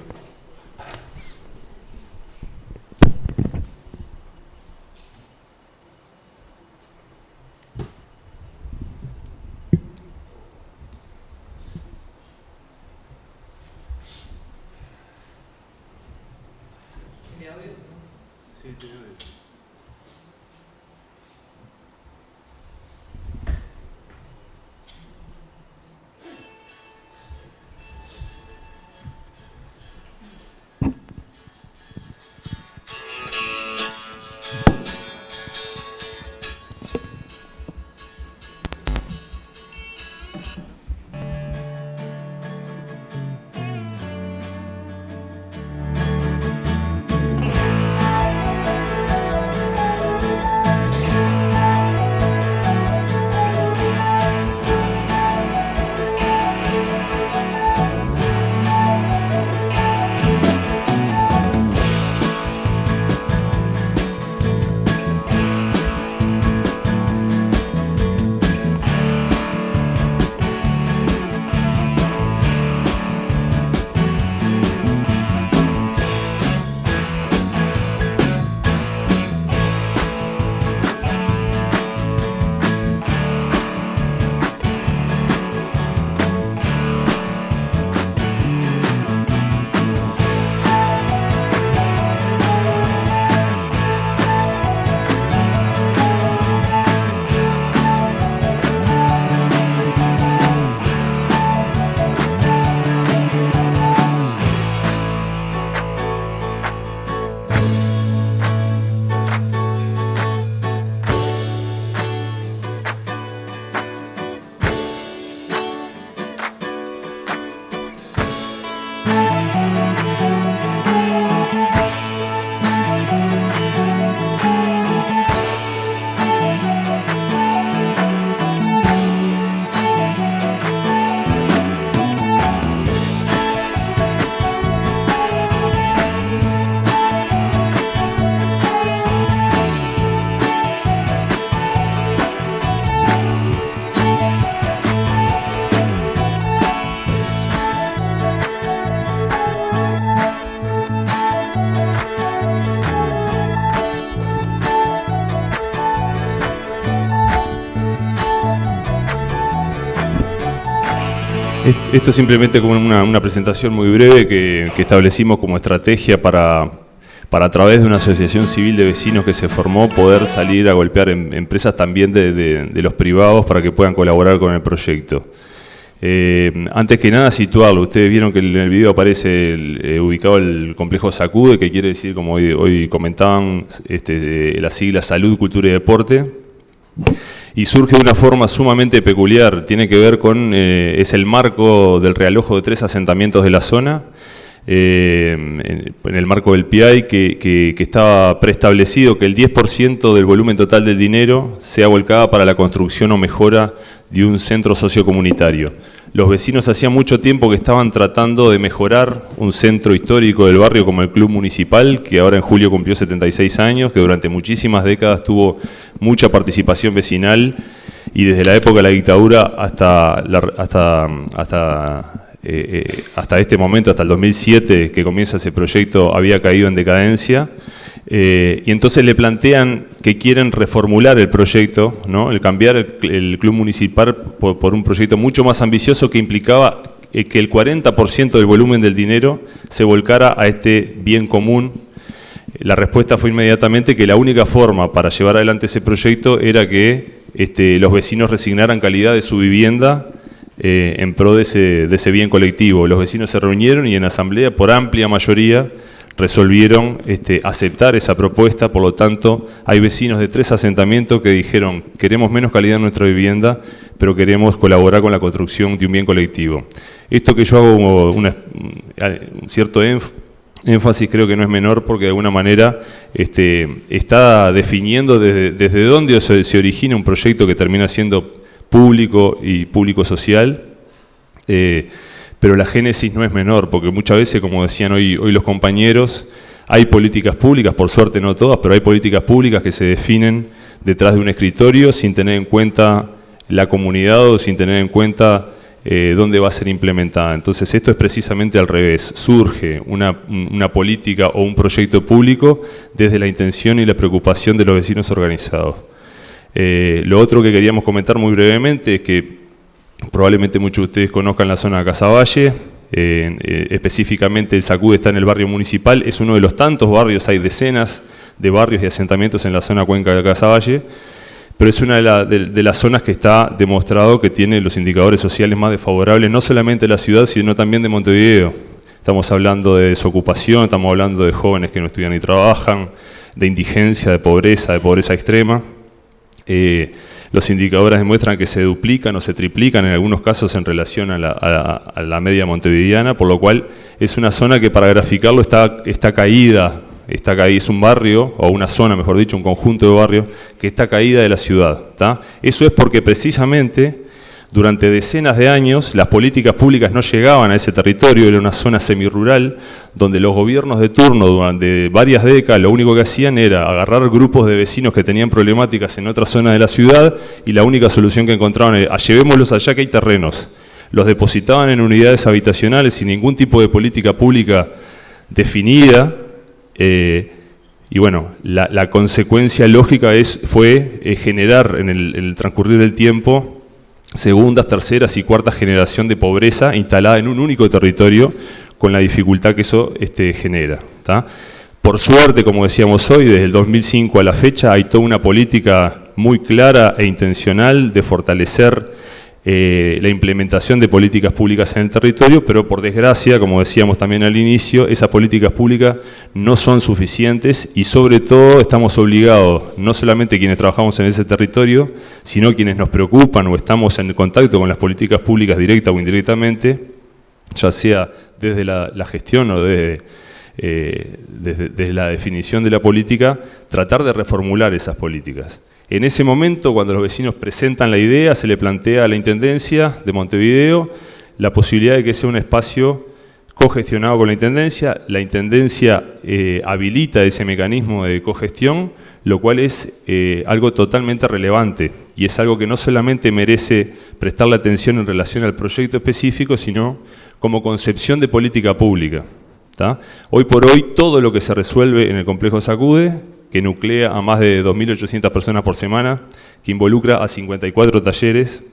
Speaker 4: Esto es simplemente como una presentación muy breve que establecimos como estrategia para a través de una asociación civil de vecinos que se formó, poder salir a golpear empresas también de los privados para que puedan colaborar con el proyecto. Antes que nada, situarlo. Ustedes vieron que en el video aparece ubicado el complejo SACUDE, que quiere decir, como hoy comentaban, las siglas Salud, Cultura y Deporte. Y surge de una forma sumamente peculiar, tiene que ver con, es el marco del realojo de 3 asentamientos de la zona, en el marco del PIAI, que estaba preestablecido que el 10% del volumen total del dinero sea volcada para la construcción o mejora de un centro sociocomunitario. Los vecinos hacía mucho tiempo que estaban tratando de mejorar un centro histórico del barrio como el Club Municipal, que ahora en julio cumplió 76 años, que durante muchísimas décadas tuvo mucha participación vecinal y desde la época de la dictadura hasta este momento, hasta el 2007 que comienza ese proyecto, había caído en decadencia. Y entonces le plantean que quieren reformular el proyecto, ¿no? El cambiar el club municipal por un proyecto mucho más ambicioso que implicaba que el 40% del volumen del dinero se volcara a este bien común. La respuesta fue inmediatamente que la única forma para llevar adelante ese proyecto era que los vecinos resignaran calidad de su vivienda en pro de ese bien colectivo. Los vecinos se reunieron y en asamblea, por amplia mayoría, resolvieron aceptar esa propuesta. Por lo tanto, hay vecinos de 3 asentamientos que dijeron: queremos menos calidad en nuestra vivienda, pero queremos colaborar con la construcción de un bien colectivo. Esto que yo hago un cierto énfasis creo que no es menor, porque de alguna manera está definiendo desde dónde se origina un proyecto que termina siendo público y público-social, pero la génesis no es menor, porque muchas veces, como decían hoy los compañeros, hay políticas públicas, por suerte no todas, pero hay políticas públicas que se definen detrás de un escritorio sin tener en cuenta la comunidad o sin tener en cuenta dónde va a ser implementada. Entonces esto es precisamente al revés. Surge una política o un proyecto público desde la intención y la preocupación de los vecinos organizados. Lo otro que queríamos comentar muy brevemente es que probablemente muchos de ustedes conozcan la zona de Casaballe, específicamente el Sacude está en el barrio municipal, es uno de los tantos barrios, hay decenas de barrios y asentamientos en la zona cuenca de Casaballe, pero es una de las zonas que está demostrado que tiene los indicadores sociales más desfavorables, no solamente de la ciudad, sino también de Montevideo. Estamos hablando de desocupación, estamos hablando de jóvenes que no estudian ni trabajan, de indigencia, de pobreza extrema. Los indicadores demuestran que se duplican o se triplican en algunos casos en relación a la media montevideana, por lo cual es una zona que, para graficarlo, está caída, es un barrio, o una zona, mejor dicho, un conjunto de barrios que está caída de la ciudad, ¿tá? Eso es porque precisamente durante decenas de años las políticas públicas no llegaban a ese territorio, era una zona semirural donde los gobiernos de turno durante varias décadas lo único que hacían era agarrar grupos de vecinos que tenían problemáticas en otras zonas de la ciudad y la única solución que encontraban era: llevémoslos allá que hay terrenos. Los depositaban en unidades habitacionales sin ningún tipo de política pública definida. Y bueno, la consecuencia lógica fue generar en el transcurrir del tiempo segundas, terceras y cuartas generación de pobreza instalada en un único territorio, con la dificultad que eso genera, ¿tá? Por suerte, como decíamos hoy, desde el 2005 a la fecha hay toda una política muy clara e intencional de fortalecer la implementación de políticas públicas en el territorio, pero por desgracia, como decíamos también al inicio, esas políticas públicas no son suficientes y sobre todo estamos obligados, no solamente quienes trabajamos en ese territorio, sino quienes nos preocupan o estamos en contacto con las políticas públicas directa o indirectamente, ya sea desde la gestión o desde la definición de la política, tratar de reformular esas políticas. En ese momento, cuando los vecinos presentan la idea, se le plantea a la Intendencia de Montevideo la posibilidad de que sea un espacio cogestionado con la Intendencia. La Intendencia habilita ese mecanismo de cogestión, lo cual es algo totalmente relevante y es algo que no solamente merece prestarle atención en relación al proyecto específico, sino como concepción de política pública, ¿tá? Hoy por hoy, todo lo que se resuelve en el complejo Sacude, que nuclea a más de 2.800 personas por semana, que involucra a 54 talleres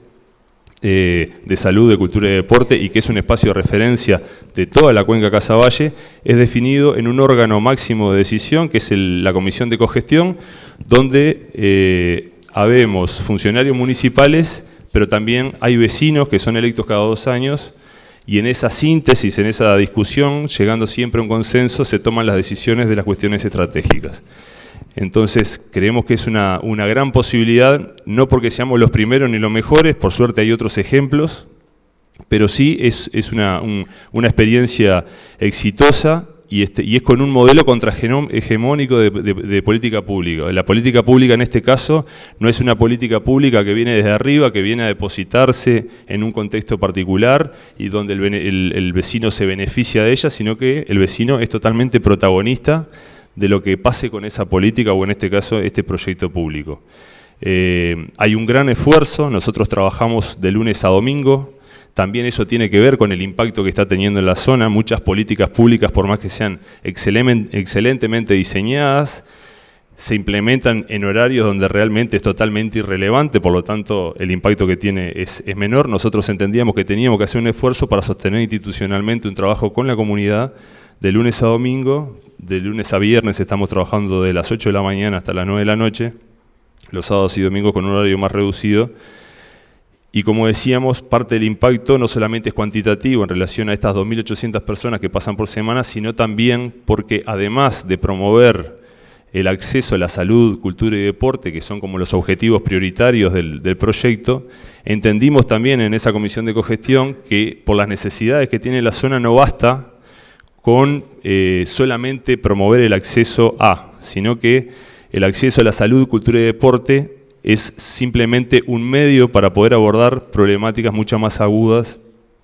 Speaker 4: de salud, de cultura y de deporte, y que es un espacio de referencia de toda la cuenca Casaballe, es definido en un órgano máximo de decisión, que es la Comisión de Cogestión, donde habemos funcionarios municipales, pero también hay vecinos que son electos cada 2 años, y en esa síntesis, en esa discusión, llegando siempre a un consenso, se toman las decisiones de las cuestiones estratégicas. Entonces, creemos que es una gran posibilidad, no porque seamos los primeros ni los mejores, por suerte hay otros ejemplos, pero sí es una experiencia exitosa y es con un modelo contrahegemónico de política pública. La política pública en este caso no es una política pública que viene desde arriba, que viene a depositarse en un contexto particular y donde el vecino se beneficia de ella, sino que el vecino es totalmente protagonista de lo que pase con esa política o en este caso este proyecto público. Hay un gran esfuerzo, nosotros trabajamos de lunes a domingo, También eso tiene que ver con el impacto que está teniendo en la zona. Muchas políticas públicas, por más que sean excelentemente diseñadas, se implementan en horarios donde realmente es totalmente irrelevante, por lo tanto el impacto que tiene es menor. Nosotros entendíamos que teníamos que hacer un esfuerzo para sostener institucionalmente un trabajo con la comunidad de lunes a domingo. De lunes a viernes estamos trabajando de las 8 de la mañana hasta las 9 de la noche, los sábados y domingos con un horario más reducido. Y como decíamos, parte del impacto no solamente es cuantitativo en relación a estas 2.800 personas que pasan por semana, sino también porque además de promover el acceso a la salud, cultura y deporte, que son como los objetivos prioritarios del proyecto, entendimos también en esa comisión de cogestión que por las necesidades que tiene la zona no basta con solamente promover el acceso a, sino que el acceso a la salud, cultura y deporte es simplemente un medio para poder abordar problemáticas mucho más agudas.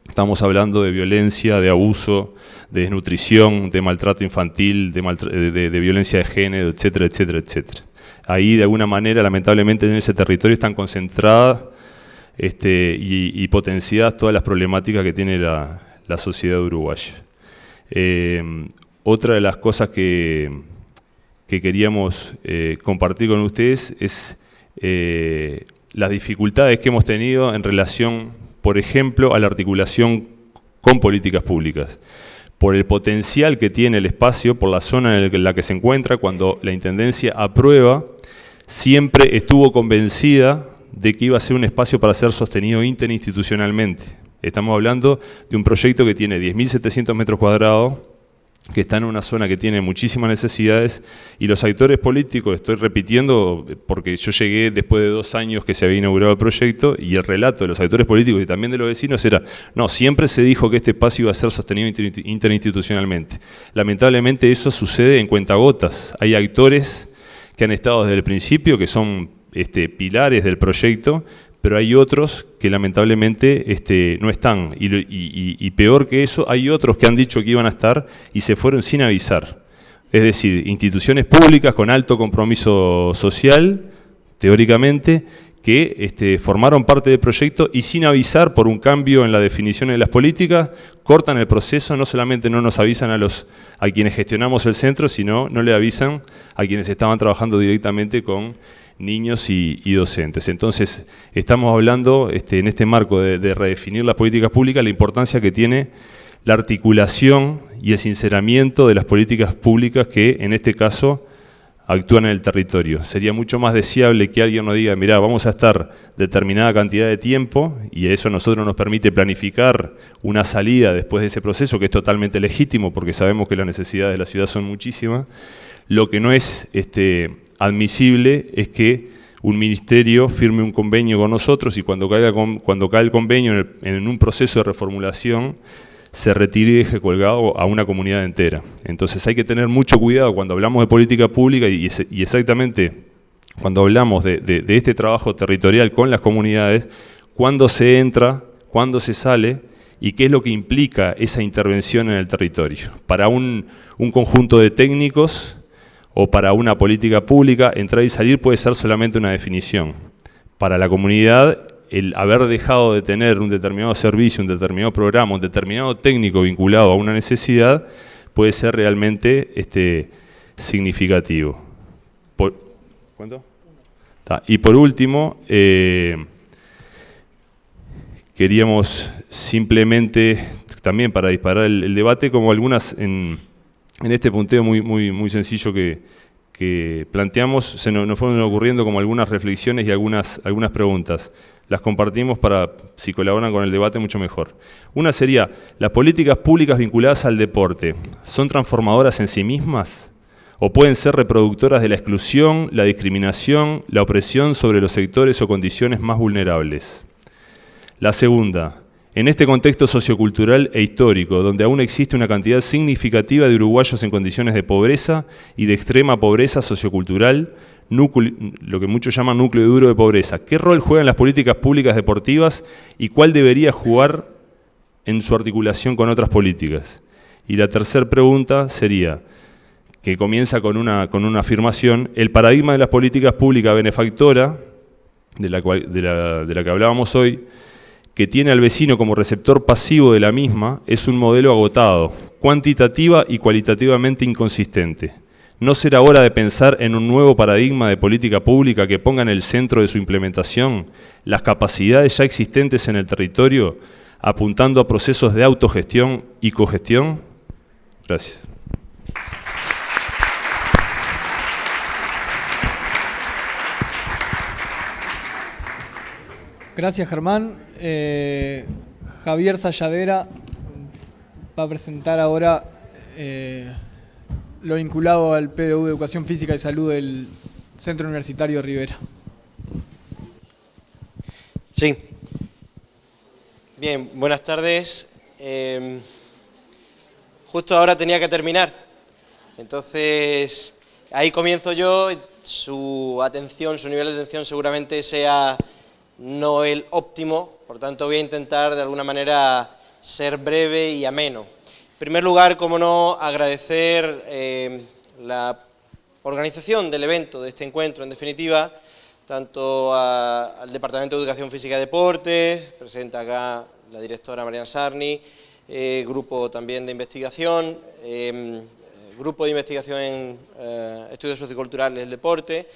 Speaker 4: Estamos hablando de violencia, de abuso, de desnutrición, de maltrato infantil, de violencia de género, etcétera, etcétera, etcétera. Ahí, de alguna manera, lamentablemente, en ese territorio están concentradas y potenciadas todas las problemáticas que tiene la sociedad uruguaya. Otra de las cosas que queríamos compartir con ustedes es las dificultades que hemos tenido en relación, por ejemplo, a la articulación con políticas públicas, por el potencial que tiene el espacio, por la zona en la que se encuentra. Cuando la Intendencia aprueba, siempre estuvo convencida de que iba a ser un espacio para ser sostenido interinstitucionalmente. Estamos hablando de un proyecto que tiene 10.700 metros cuadrados, que está en una zona que tiene muchísimas necesidades, y los actores políticos, estoy repitiendo porque yo llegué después de 2 años que se había inaugurado el proyecto, y el relato de los actores políticos y también de los vecinos era, no, siempre se dijo que este espacio iba a ser sostenido interinstitucionalmente. Lamentablemente eso sucede en cuentagotas. Hay actores que han estado desde el principio, que son pilares del proyecto, pero hay otros que lamentablemente no están, y peor que eso, hay otros que han dicho que iban a estar y se fueron sin avisar. Es decir, instituciones públicas con alto compromiso social, teóricamente, que formaron parte del proyecto y sin avisar por un cambio en la definición de las políticas, cortan el proceso. No solamente no nos avisan a quienes gestionamos el centro, sino no le avisan a quienes estaban trabajando directamente con niños y docentes. Entonces, estamos hablando en este marco de redefinir las políticas públicas, la importancia que tiene la articulación y el sinceramiento de las políticas públicas que, en este caso, actúan en el territorio. Sería mucho más deseable que alguien nos diga, mirá, vamos a estar determinada cantidad de tiempo, y eso a nosotros nos permite planificar una salida después de ese proceso, que es totalmente legítimo, porque sabemos que las necesidades de la ciudad son muchísimas. Lo que no es admisible es que un ministerio firme un convenio con nosotros y cuando cae el convenio en un proceso de reformulación se retire y deje colgado a una comunidad entera. Entonces hay que tener mucho cuidado cuando hablamos de política pública y exactamente cuando hablamos de este trabajo territorial con las comunidades, cuándo se entra, cuándo se sale y qué es lo que implica esa intervención en el territorio. Para un conjunto de técnicos o para una política pública, entrar y salir puede ser solamente una definición. Para la comunidad, el haber dejado de tener un determinado servicio, un determinado programa, un determinado técnico vinculado a una necesidad, puede ser realmente significativo. ¿Cuánto? Y por último, queríamos simplemente, también para disparar el debate, como algunas en este punteo muy sencillo que planteamos, se nos fueron ocurriendo como algunas reflexiones y algunas preguntas. Las compartimos para, si colaboran con el debate, mucho mejor. Una sería, ¿las políticas públicas vinculadas al deporte son transformadoras en sí mismas? ¿O pueden ser reproductoras de la exclusión, la discriminación, la opresión sobre los sectores o condiciones más vulnerables? La segunda, en este contexto sociocultural e histórico, donde aún existe una cantidad significativa de uruguayos en condiciones de pobreza y de extrema pobreza sociocultural, lo que muchos llaman núcleo duro de pobreza, ¿qué rol juegan las políticas públicas deportivas y cuál debería jugar en su articulación con otras políticas? Y la tercera pregunta sería, que comienza con una afirmación, el paradigma de las políticas públicas benefactora, de la que hablábamos hoy, que tiene al vecino como receptor pasivo de la misma, es un modelo agotado, cuantitativa y cualitativamente inconsistente. ¿No será hora de pensar en un nuevo paradigma de política pública que ponga en el centro de su implementación las capacidades ya existentes en el territorio, apuntando a procesos de autogestión y cogestión? Gracias.
Speaker 1: Gracias, Germán. Javier Sayadera va a presentar ahora lo vinculado al PDU de Educación Física y Salud del Centro Universitario Rivera.
Speaker 5: Sí. Bien, buenas tardes. Justo ahora tenía que terminar, entonces ahí comienzo yo. Su atención, su nivel de atención seguramente sea no el óptimo, por tanto voy a intentar de alguna manera ser breve y ameno. En primer lugar, como no, agradecer la organización del evento, de este encuentro, en definitiva, tanto al Departamento de Educación Física y Deportes, presenta acá la directora Mariana Sarni, grupo también de investigación, grupo de investigación en estudios socioculturales del deporte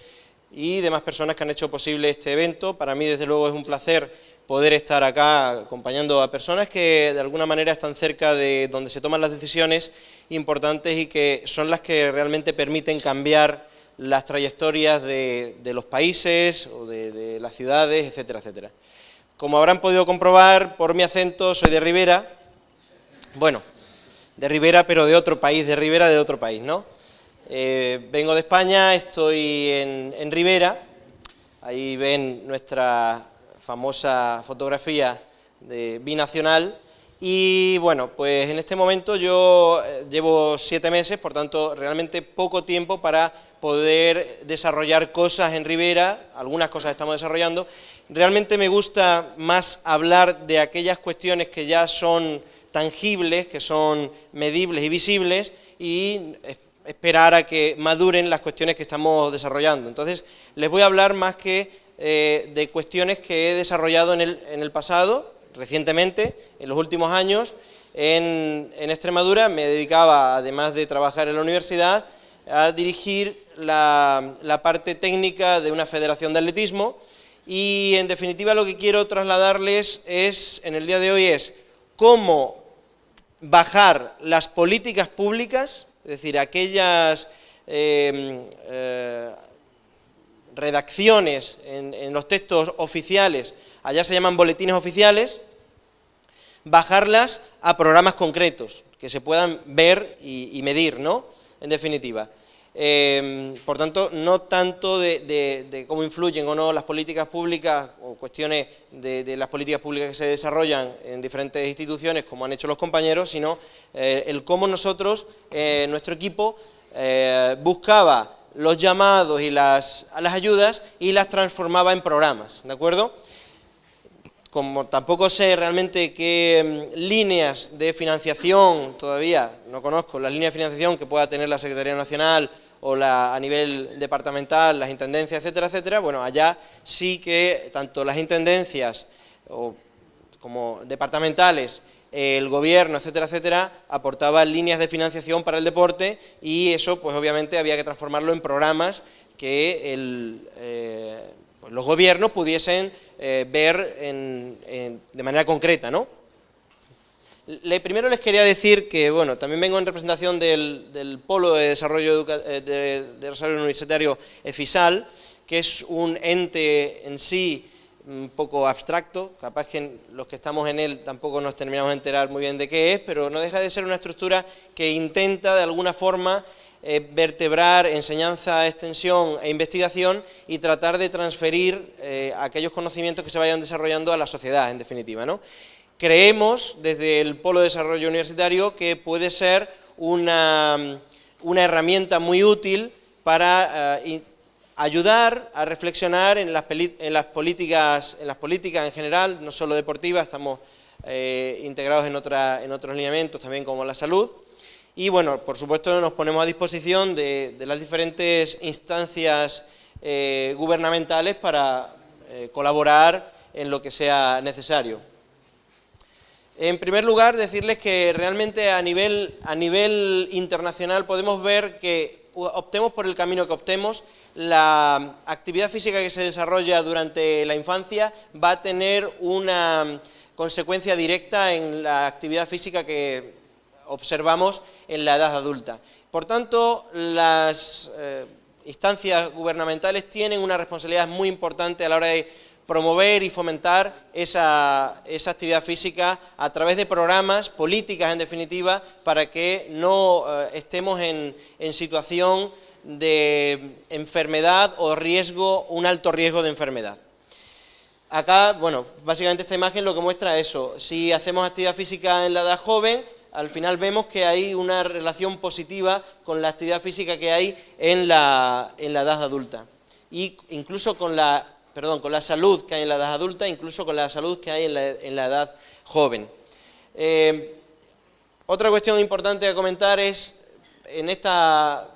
Speaker 5: y demás personas que han hecho posible este evento. Para mí, desde luego, es un placer poder estar acá acompañando a personas que de alguna manera están cerca de donde se toman las decisiones importantes y que son las que realmente permiten cambiar las trayectorias de los países o de las ciudades, etcétera, etcétera. Como habrán podido comprobar por mi acento, soy de Rivera, bueno, de Rivera, pero de otro país, de Rivera de otro país, ¿no? Vengo de España, estoy en Rivera, ahí ven nuestra famosa fotografía de binacional, y bueno, pues en este momento yo llevo 7 meses, por tanto realmente poco tiempo para poder desarrollar cosas en Rivera, algunas cosas estamos desarrollando. Realmente me gusta más hablar de aquellas cuestiones que ya son tangibles, que son medibles y visibles, y esperar a que maduren las cuestiones que estamos desarrollando. Entonces, les voy a hablar más que de cuestiones que he desarrollado en el pasado, recientemente, en los últimos años. En Extremadura me dedicaba, además de trabajar en la universidad, a dirigir la parte técnica de una federación de atletismo, y en definitiva lo que quiero trasladarles en el día de hoy es cómo bajar las políticas públicas, es decir, aquellas redacciones en los textos oficiales, allá se llaman boletines oficiales, bajarlas a programas concretos, que se puedan ver y medir, ¿no?, en definitiva. Por tanto, no tanto de cómo influyen o no las políticas públicas o cuestiones de las políticas públicas que se desarrollan en diferentes instituciones, como han hecho los compañeros, sino el cómo nosotros, nuestro equipo, buscaba los llamados y las ayudas y las transformaba en programas, ¿de acuerdo? Como tampoco sé realmente qué líneas de financiación, todavía no conozco las líneas de financiación que pueda tener la Secretaría Nacional o a nivel departamental, las intendencias, etcétera, etcétera, bueno, allá sí que tanto las intendencias como departamentales, el gobierno, etcétera, etcétera, aportaba líneas de financiación para el deporte, y eso, pues obviamente, había que transformarlo en programas que pues los gobiernos pudiesen ver de manera concreta, ¿no? Primero les quería decir que, bueno, también vengo en representación del Polo de Desarrollo, Desarrollo Universitario EFISAL, que es un ente en sí un poco abstracto, capaz que los que estamos en él tampoco nos terminamos de enterar muy bien de qué es, pero no deja de ser una estructura que intenta de alguna forma vertebrar enseñanza, extensión e investigación y tratar de transferir aquellos conocimientos que se vayan desarrollando a la sociedad, en definitiva, ¿no? Creemos, desde el Polo de Desarrollo Universitario, que puede ser una herramienta muy útil para ayudar a reflexionar en las políticas en general, no solo deportivas, estamos integrados en otros lineamientos también, como la salud. Y bueno, por supuesto nos ponemos a disposición de las diferentes instancias gubernamentales para colaborar en lo que sea necesario. En primer lugar, decirles que realmente a nivel internacional podemos ver que optemos por el camino que optemos, la actividad física que se desarrolla durante la infancia va a tener una consecuencia directa en la actividad física que observamos en la edad adulta. Por tanto, las instancias gubernamentales tienen una responsabilidad muy importante a la hora de promover y fomentar esa actividad física a través de programas, políticas en definitiva, para que no estemos en situación de enfermedad o riesgo, un alto riesgo de enfermedad. Acá, bueno, básicamente esta imagen lo que muestra es eso. Si hacemos actividad física en la edad joven, al final vemos que hay una relación positiva con la actividad física que hay en la edad adulta. Y incluso con la salud que hay en la edad adulta, incluso con la salud que hay en la edad joven. Otra cuestión importante a comentar es, en esta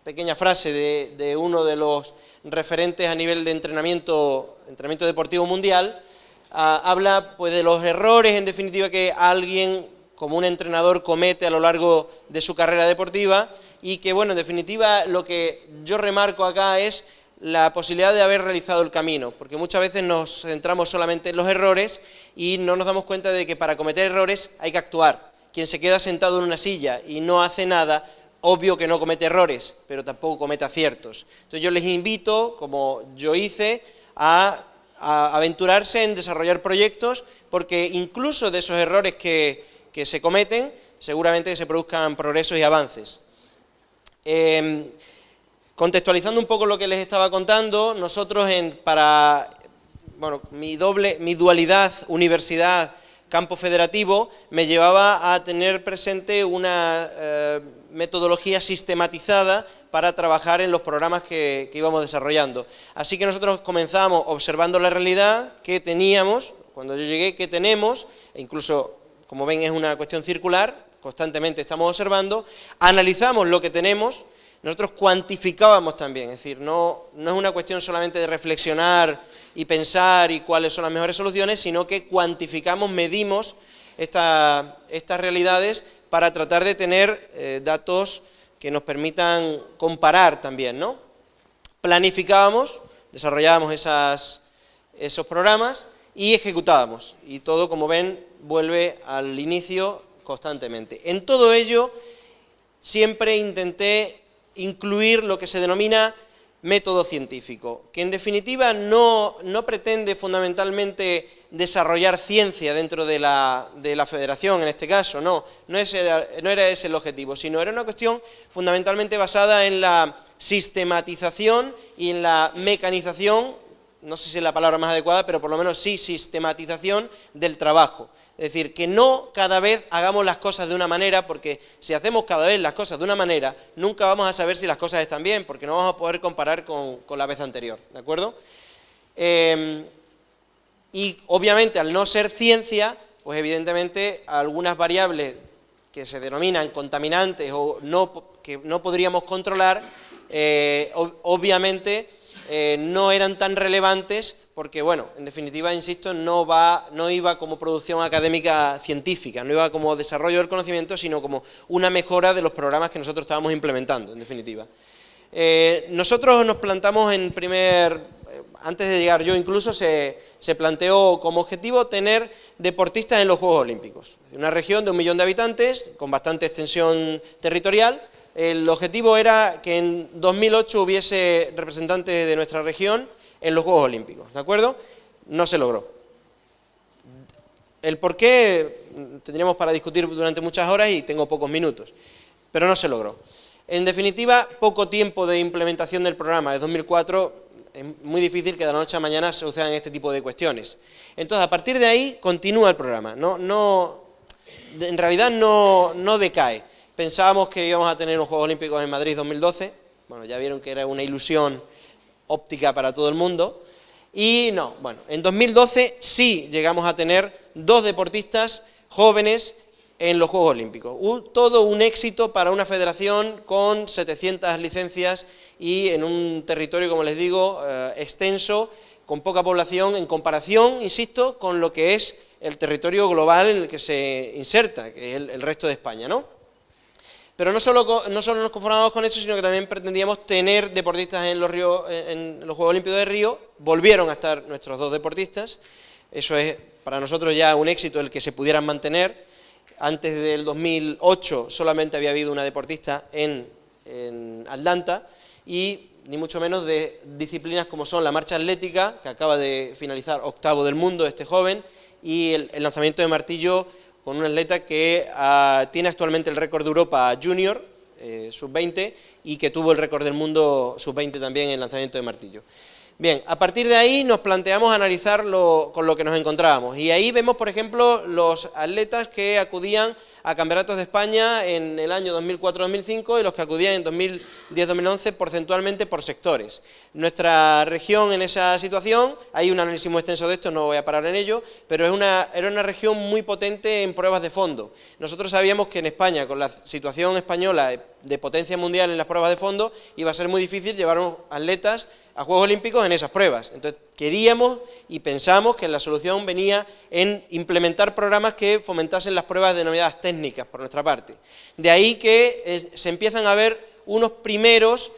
Speaker 5: pequeña frase de uno de los referentes a nivel de entrenamiento deportivo mundial, habla pues de los errores, en definitiva, que alguien como un entrenador comete a lo largo de su carrera deportiva, y que, bueno, en definitiva, lo que yo remarco acá es la posibilidad de haber realizado el camino, porque muchas veces nos centramos solamente en los errores y no nos damos cuenta de que para cometer errores hay que actuar. Quien se queda sentado en una silla y no hace nada, obvio que no comete errores, pero tampoco comete aciertos. Entonces yo les invito, como yo hice, a aventurarse en desarrollar proyectos, porque incluso de esos errores que se cometen, seguramente que se produzcan progresos y avances. Contextualizando un poco lo que les estaba contando, nosotros mi dualidad universidad-campo federativo me llevaba a tener presente una metodología sistematizada para trabajar en los programas que íbamos desarrollando. Así que nosotros comenzamos observando la realidad que teníamos, cuando yo llegué, que tenemos, e incluso, como ven, es una cuestión circular, constantemente estamos observando, analizamos lo que tenemos. Nosotros cuantificábamos también, es decir, no es una cuestión solamente de reflexionar y pensar y cuáles son las mejores soluciones, sino que cuantificamos, medimos estas realidades para tratar de tener datos que nos permitan comparar también, ¿no? Planificábamos, desarrollábamos esos programas y ejecutábamos, y todo, como ven, vuelve al inicio constantemente. En todo ello siempre intenté incluir lo que se denomina método científico, que en definitiva no pretende fundamentalmente desarrollar ciencia dentro de la federación, en este caso, no era ese el objetivo, sino era una cuestión fundamentalmente basada en la sistematización y en la mecanización, no sé si es la palabra más adecuada, pero por lo menos sí sistematización del trabajo. Es decir, que no cada vez hagamos las cosas de una manera, porque si hacemos cada vez las cosas de una manera, nunca vamos a saber si las cosas están bien, porque no vamos a poder comparar con la vez anterior, ¿de acuerdo? Y obviamente, al no ser ciencia, pues evidentemente algunas variables que se denominan contaminantes o que no podríamos controlar, obviamente no eran tan relevantes, porque, bueno, en definitiva, insisto, no iba como producción académica científica, no iba como desarrollo del conocimiento, sino como una mejora de los programas que nosotros estábamos implementando, en definitiva. Nosotros nos plantamos antes de llegar yo incluso, se planteó como objetivo tener deportistas en los Juegos Olímpicos. Una región de 1 millón de habitantes, con bastante extensión territorial. El objetivo era que en 2008 hubiese representantes de nuestra región en los Juegos Olímpicos, ¿de acuerdo? No se logró. El por qué tendríamos para discutir durante muchas horas y tengo pocos minutos, pero no se logró. En definitiva, poco tiempo de implementación del programa. Desde 2004 es muy difícil que de la noche a mañana se sucedan este tipo de cuestiones. Entonces, a partir de ahí, continúa el programa. En realidad no decae. Pensábamos que íbamos a tener unos Juegos Olímpicos en Madrid 2012, bueno, ya vieron que era una ilusión óptica para todo el mundo, y no, bueno, en 2012 sí llegamos a tener 2 deportistas jóvenes en los Juegos Olímpicos. Todo un éxito para una federación con 700 licencias y en un territorio, como les digo, extenso, con poca población, en comparación, insisto, con lo que es el territorio global en el que se inserta, que es el resto de España, ¿no? Pero no solo nos conformamos con eso, sino que también pretendíamos tener deportistas en los Juegos Olímpicos de Río. Volvieron a estar nuestros 2 deportistas. Eso es para nosotros ya un éxito el que se pudieran mantener. Antes del 2008 solamente había habido una deportista en Atlanta, y ni mucho menos de disciplinas como son la marcha atlética, que acaba de finalizar 8º del mundo este joven, y el lanzamiento de martillo con un atleta que tiene actualmente el récord de Europa Junior, sub-20, y que tuvo el récord del mundo sub-20 también en lanzamiento de martillo. Bien, a partir de ahí nos planteamos analizar con lo que nos encontrábamos, y ahí vemos, por ejemplo, los atletas que acudían a campeonatos de España en el año 2004-2005 y los que acudían en 2010-2011 porcentualmente por sectores. Nuestra región en esa situación, hay un análisis muy extenso de esto, no voy a parar en ello, pero era una región muy potente en pruebas de fondo. Nosotros sabíamos que en España, con la situación española de potencia mundial en las pruebas de fondo, iba a ser muy difícil llevar a atletas a Juegos Olímpicos en esas pruebas. Entonces queríamos y pensamos que la solución venía en implementar programas que fomentasen las pruebas denominadas técnicas por nuestra parte. De ahí que se empiezan a ver unos primeros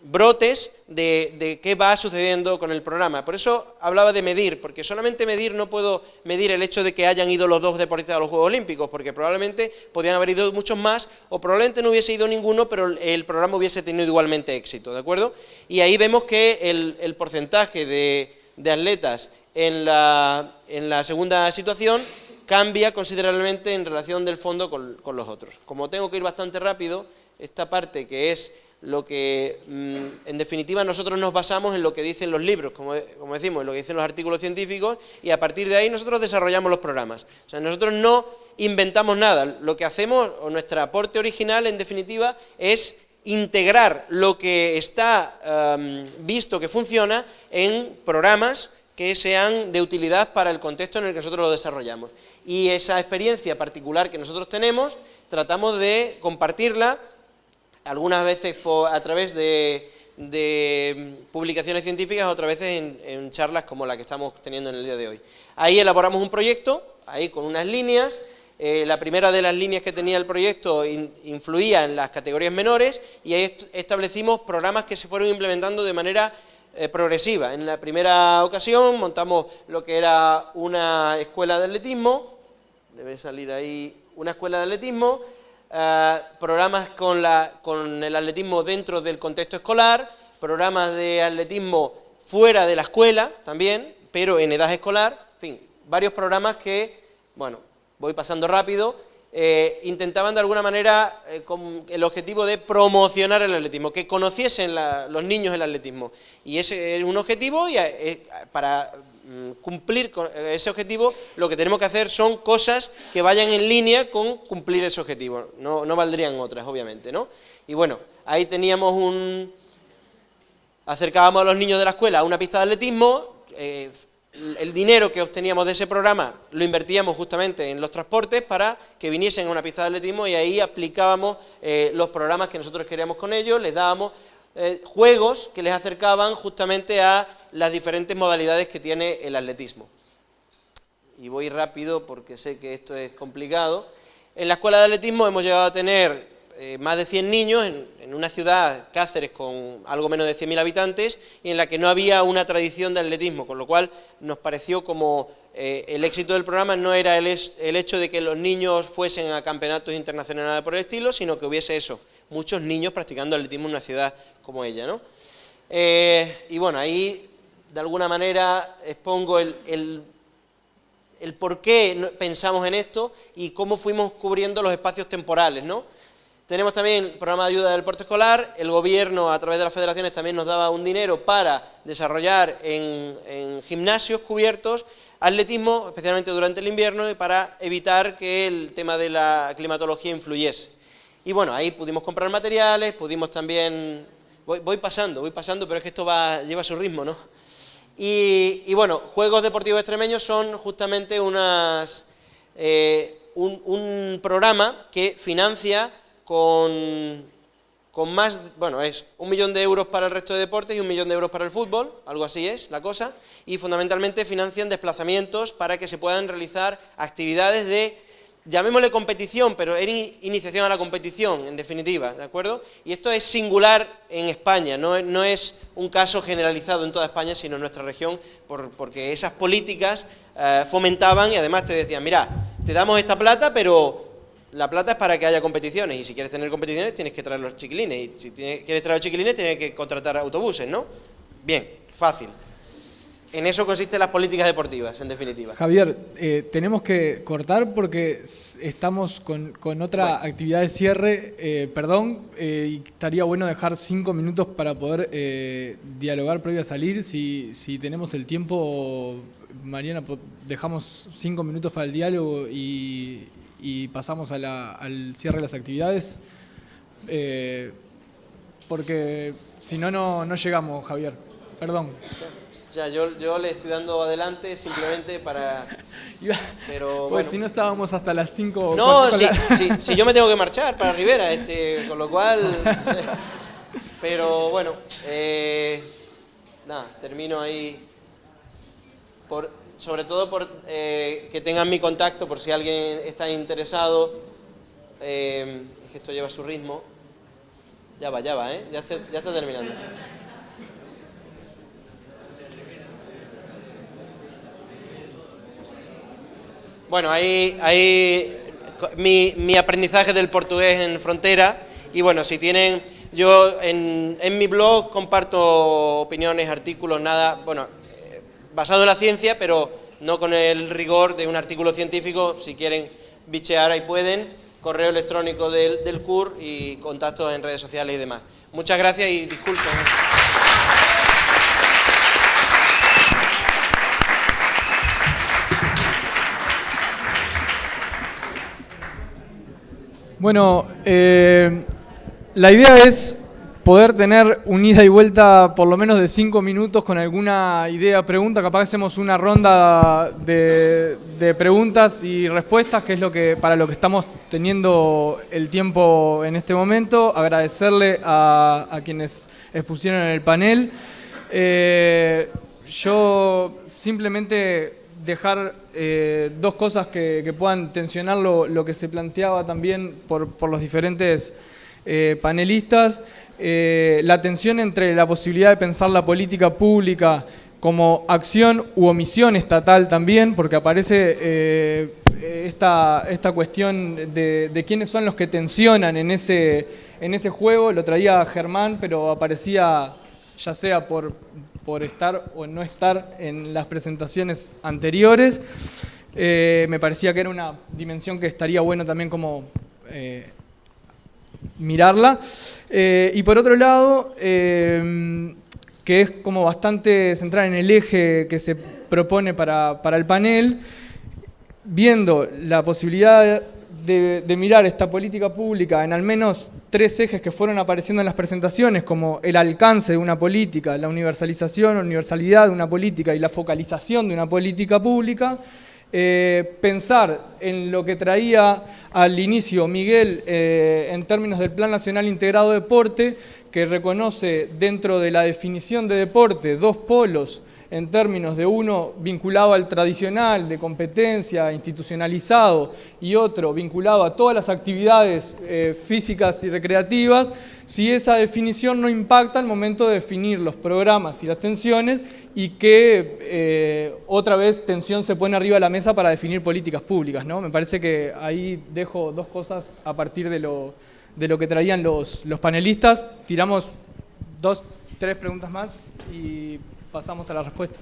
Speaker 5: brotes de qué va sucediendo con el programa. Por eso hablaba de medir, porque solamente medir, no puedo medir el hecho de que hayan ido los 2 deportistas a los Juegos Olímpicos, porque probablemente podrían haber ido muchos más, o probablemente no hubiese ido ninguno, pero el programa hubiese tenido igualmente éxito, ¿de acuerdo? Y ahí vemos que el porcentaje de atletas en la segunda situación cambia considerablemente en relación del fondo con los otros. Como tengo que ir bastante rápido, esta parte que es lo que, en definitiva, nosotros nos basamos en lo que dicen los libros, como decimos, en lo que dicen los artículos científicos, y a partir de ahí nosotros desarrollamos los programas. O sea, nosotros no inventamos nada, lo que hacemos, o nuestro aporte original, en definitiva, es integrar lo que está visto que funciona en programas que sean de utilidad para el contexto en el que nosotros lo desarrollamos. Y esa experiencia particular que nosotros tenemos, tratamos de compartirla, algunas veces a través de publicaciones científicas, otras veces en charlas como la que estamos teniendo en el día de hoy. Ahí elaboramos un proyecto, ahí con unas líneas. La primera de las líneas que tenía el proyecto influía en las categorías menores, y ahí establecimos programas que se fueron implementando de manera progresiva. En la primera ocasión montamos lo que era una escuela de atletismo, debe salir ahí una escuela de atletismo, programas con el atletismo dentro del contexto escolar, programas de atletismo fuera de la escuela también, pero en edad escolar, en fin, varios programas que, bueno, voy pasando rápido, intentaban de alguna manera con el objetivo de promocionar el atletismo, que conociesen los niños el atletismo, y ese es un objetivo, y para cumplir con ese objetivo lo que tenemos que hacer son cosas que vayan en línea con cumplir ese objetivo, no valdrían otras, obviamente, ¿no? Y bueno, ahí teníamos acercábamos a los niños de la escuela a una pista de atletismo, el dinero que obteníamos de ese programa lo invertíamos justamente en los transportes para que viniesen a una pista de atletismo, y ahí aplicábamos los programas que nosotros queríamos con ellos, les dábamos juegos que les acercaban justamente a las diferentes modalidades que tiene el atletismo. Y voy rápido porque sé que esto es complicado. En la escuela de atletismo hemos llegado a tener más de 100 niños en una ciudad, Cáceres, con algo menos de 100.000 habitantes, y en la que no había una tradición de atletismo, con lo cual nos pareció como el éxito del programa no era el hecho de que los niños fuesen a campeonatos internacionales por el estilo, sino que hubiese eso, muchos niños practicando atletismo en una ciudad como ella, ¿no? Y bueno, ahí de alguna manera expongo el por qué pensamos en esto y cómo fuimos cubriendo los espacios temporales, ¿no? Tenemos también el programa de ayuda del deporte escolar. El gobierno, a través de las federaciones, también nos daba un dinero para desarrollar en gimnasios cubiertos atletismo, especialmente durante el invierno, y para evitar que el tema de la climatología influyese. Y bueno, ahí pudimos comprar materiales, pudimos también... Voy pasando, pero es que esto lleva su ritmo, ¿no? Y bueno, Juegos Deportivos Extremeños son justamente un programa que financia con con más, bueno, es 1 millón de euros para el resto de deportes y 1 millón de euros para el fútbol, algo así es la cosa, y fundamentalmente financian desplazamientos para que se puedan realizar actividades de, llamémosle competición, pero era iniciación a la competición, en definitiva, ¿de acuerdo? Y esto es singular en España, no es un caso generalizado en toda España, sino en nuestra región, porque esas políticas fomentaban y además te decían, mira, te damos esta plata, pero la plata es para que haya competiciones, y si quieres tener competiciones tienes que traer los chiquilines, y si quieres traer los chiquilines tienes que contratar autobuses, ¿no? Bien, fácil. En eso consisten las políticas deportivas, en definitiva.
Speaker 1: Javier, tenemos que cortar porque estamos con otra actividad de cierre, y estaría bueno dejar 5 minutos para poder dialogar previo a salir. Si tenemos el tiempo, Mariana, dejamos 5 minutos para el diálogo y pasamos al cierre de las actividades, porque si no, no llegamos, Javier. Perdón.
Speaker 5: O sea, yo le estoy dando adelante simplemente para... Pero
Speaker 1: pues
Speaker 5: bueno.
Speaker 1: si no estábamos hasta las 5...
Speaker 5: No, si yo me tengo que marchar para Rivera, con lo cual... Pero bueno, nada, termino ahí. Sobre todo por que tengan mi contacto, por si alguien está interesado. Es que esto lleva su ritmo. Ya va, ya está terminando. Bueno, ahí mi aprendizaje del portugués en frontera, y bueno, si tienen, yo en mi blog comparto opiniones, artículos, nada, bueno, basado en la ciencia, pero no con el rigor de un artículo científico. Si quieren bichear ahí pueden, correo electrónico del CUR y contactos en redes sociales y demás. Muchas gracias y disculpen.
Speaker 1: Bueno, la idea es poder tener un ida y vuelta por lo menos de 5 minutos con alguna idea, pregunta. Capaz hacemos una ronda de preguntas y respuestas, que es para lo que estamos teniendo el tiempo en este momento. Agradecerle a quienes expusieron en el panel. Yo simplemente dejar 2 cosas que puedan tensionar lo que se planteaba también por los diferentes panelistas. La tensión entre la posibilidad de pensar la política pública como acción u omisión estatal también, porque aparece esta cuestión de quiénes son los que tensionan en ese juego. Lo traía Germán, pero aparecía ya sea por estar o no estar en las presentaciones anteriores. Me parecía que era una dimensión que estaría bueno también como mirarla. Y por otro lado, que es como bastante central en el eje que se propone para el panel, viendo la posibilidad de mirar esta política pública en al menos 3 ejes que fueron apareciendo en las presentaciones, como el alcance de una política, la universalización o universalidad de una política y la focalización de una política pública. Pensar en lo que traía al inicio Miguel en términos del Plan Nacional Integrado de Deporte, que reconoce dentro de la definición de deporte 2 polos en términos de uno vinculado al tradicional, de competencia, institucionalizado, y otro vinculado a todas las actividades físicas y recreativas, si esa definición no impacta al momento de definir los programas y las tensiones, y que otra vez tensión se pone arriba de la mesa para definir políticas públicas, ¿no? Me parece que ahí dejo 2 cosas a partir de lo que traían los panelistas. Tiramos 2, 3 preguntas más y pasamos a las respuestas.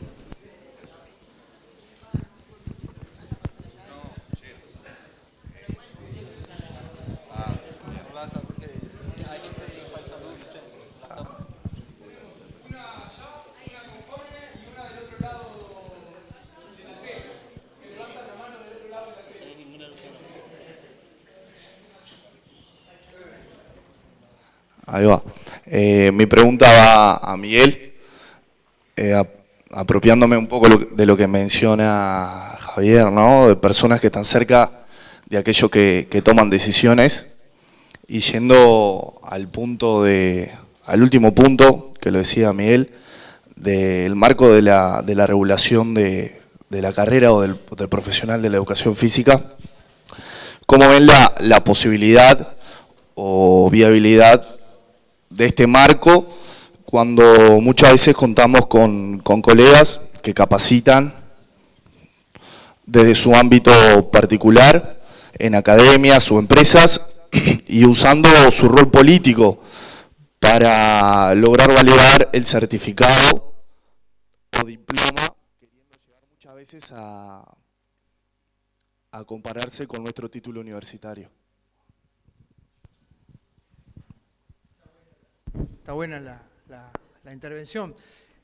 Speaker 6: Ahí va. Mi pregunta va a Miguel, apropiándome un poco de lo que menciona Javier, ¿no? De personas que están cerca de aquellos que toman decisiones. y yendo al último punto, que lo decía Miguel, del marco de la regulación de la carrera o del profesional de la educación física, ¿cómo ven la posibilidad o viabilidad de este marco cuando muchas veces contamos con colegas que capacitan desde su ámbito particular, en academias o empresas, y usando su rol político para lograr validar el certificado o diploma, queriendo llegar muchas veces a compararse con nuestro título universitario?
Speaker 2: Está buena la intervención.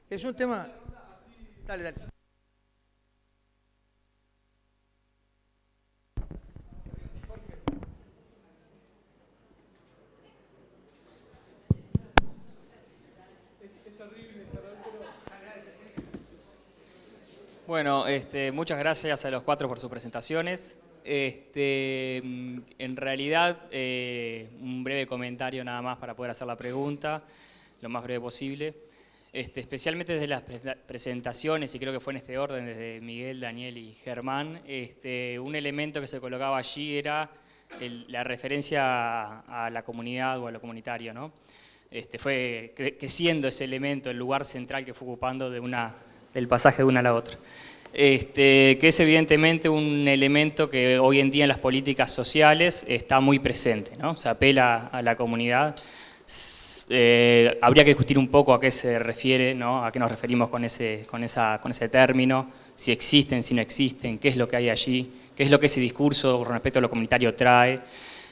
Speaker 2: Es un tema... Dale.
Speaker 7: Bueno, muchas gracias a los cuatro por sus presentaciones. En realidad, un breve comentario nada más para poder hacer la pregunta, lo más breve posible. Especialmente desde las presentaciones, y creo que fue en este orden, desde Miguel, Daniel y Germán, un elemento que se colocaba allí era la referencia a la comunidad o a lo comunitario, ¿no? Fue creciendo ese elemento, el lugar central que fue ocupando del pasaje de una a la otra. Que es evidentemente un elemento que hoy en día en las políticas sociales está muy presente, ¿no? Se apela a la comunidad. Habría que discutir un poco a qué se refiere, ¿no? A qué nos referimos con ese término, si existen, si no existen, qué es lo que hay allí, qué es lo que ese discurso con respecto a lo comunitario trae.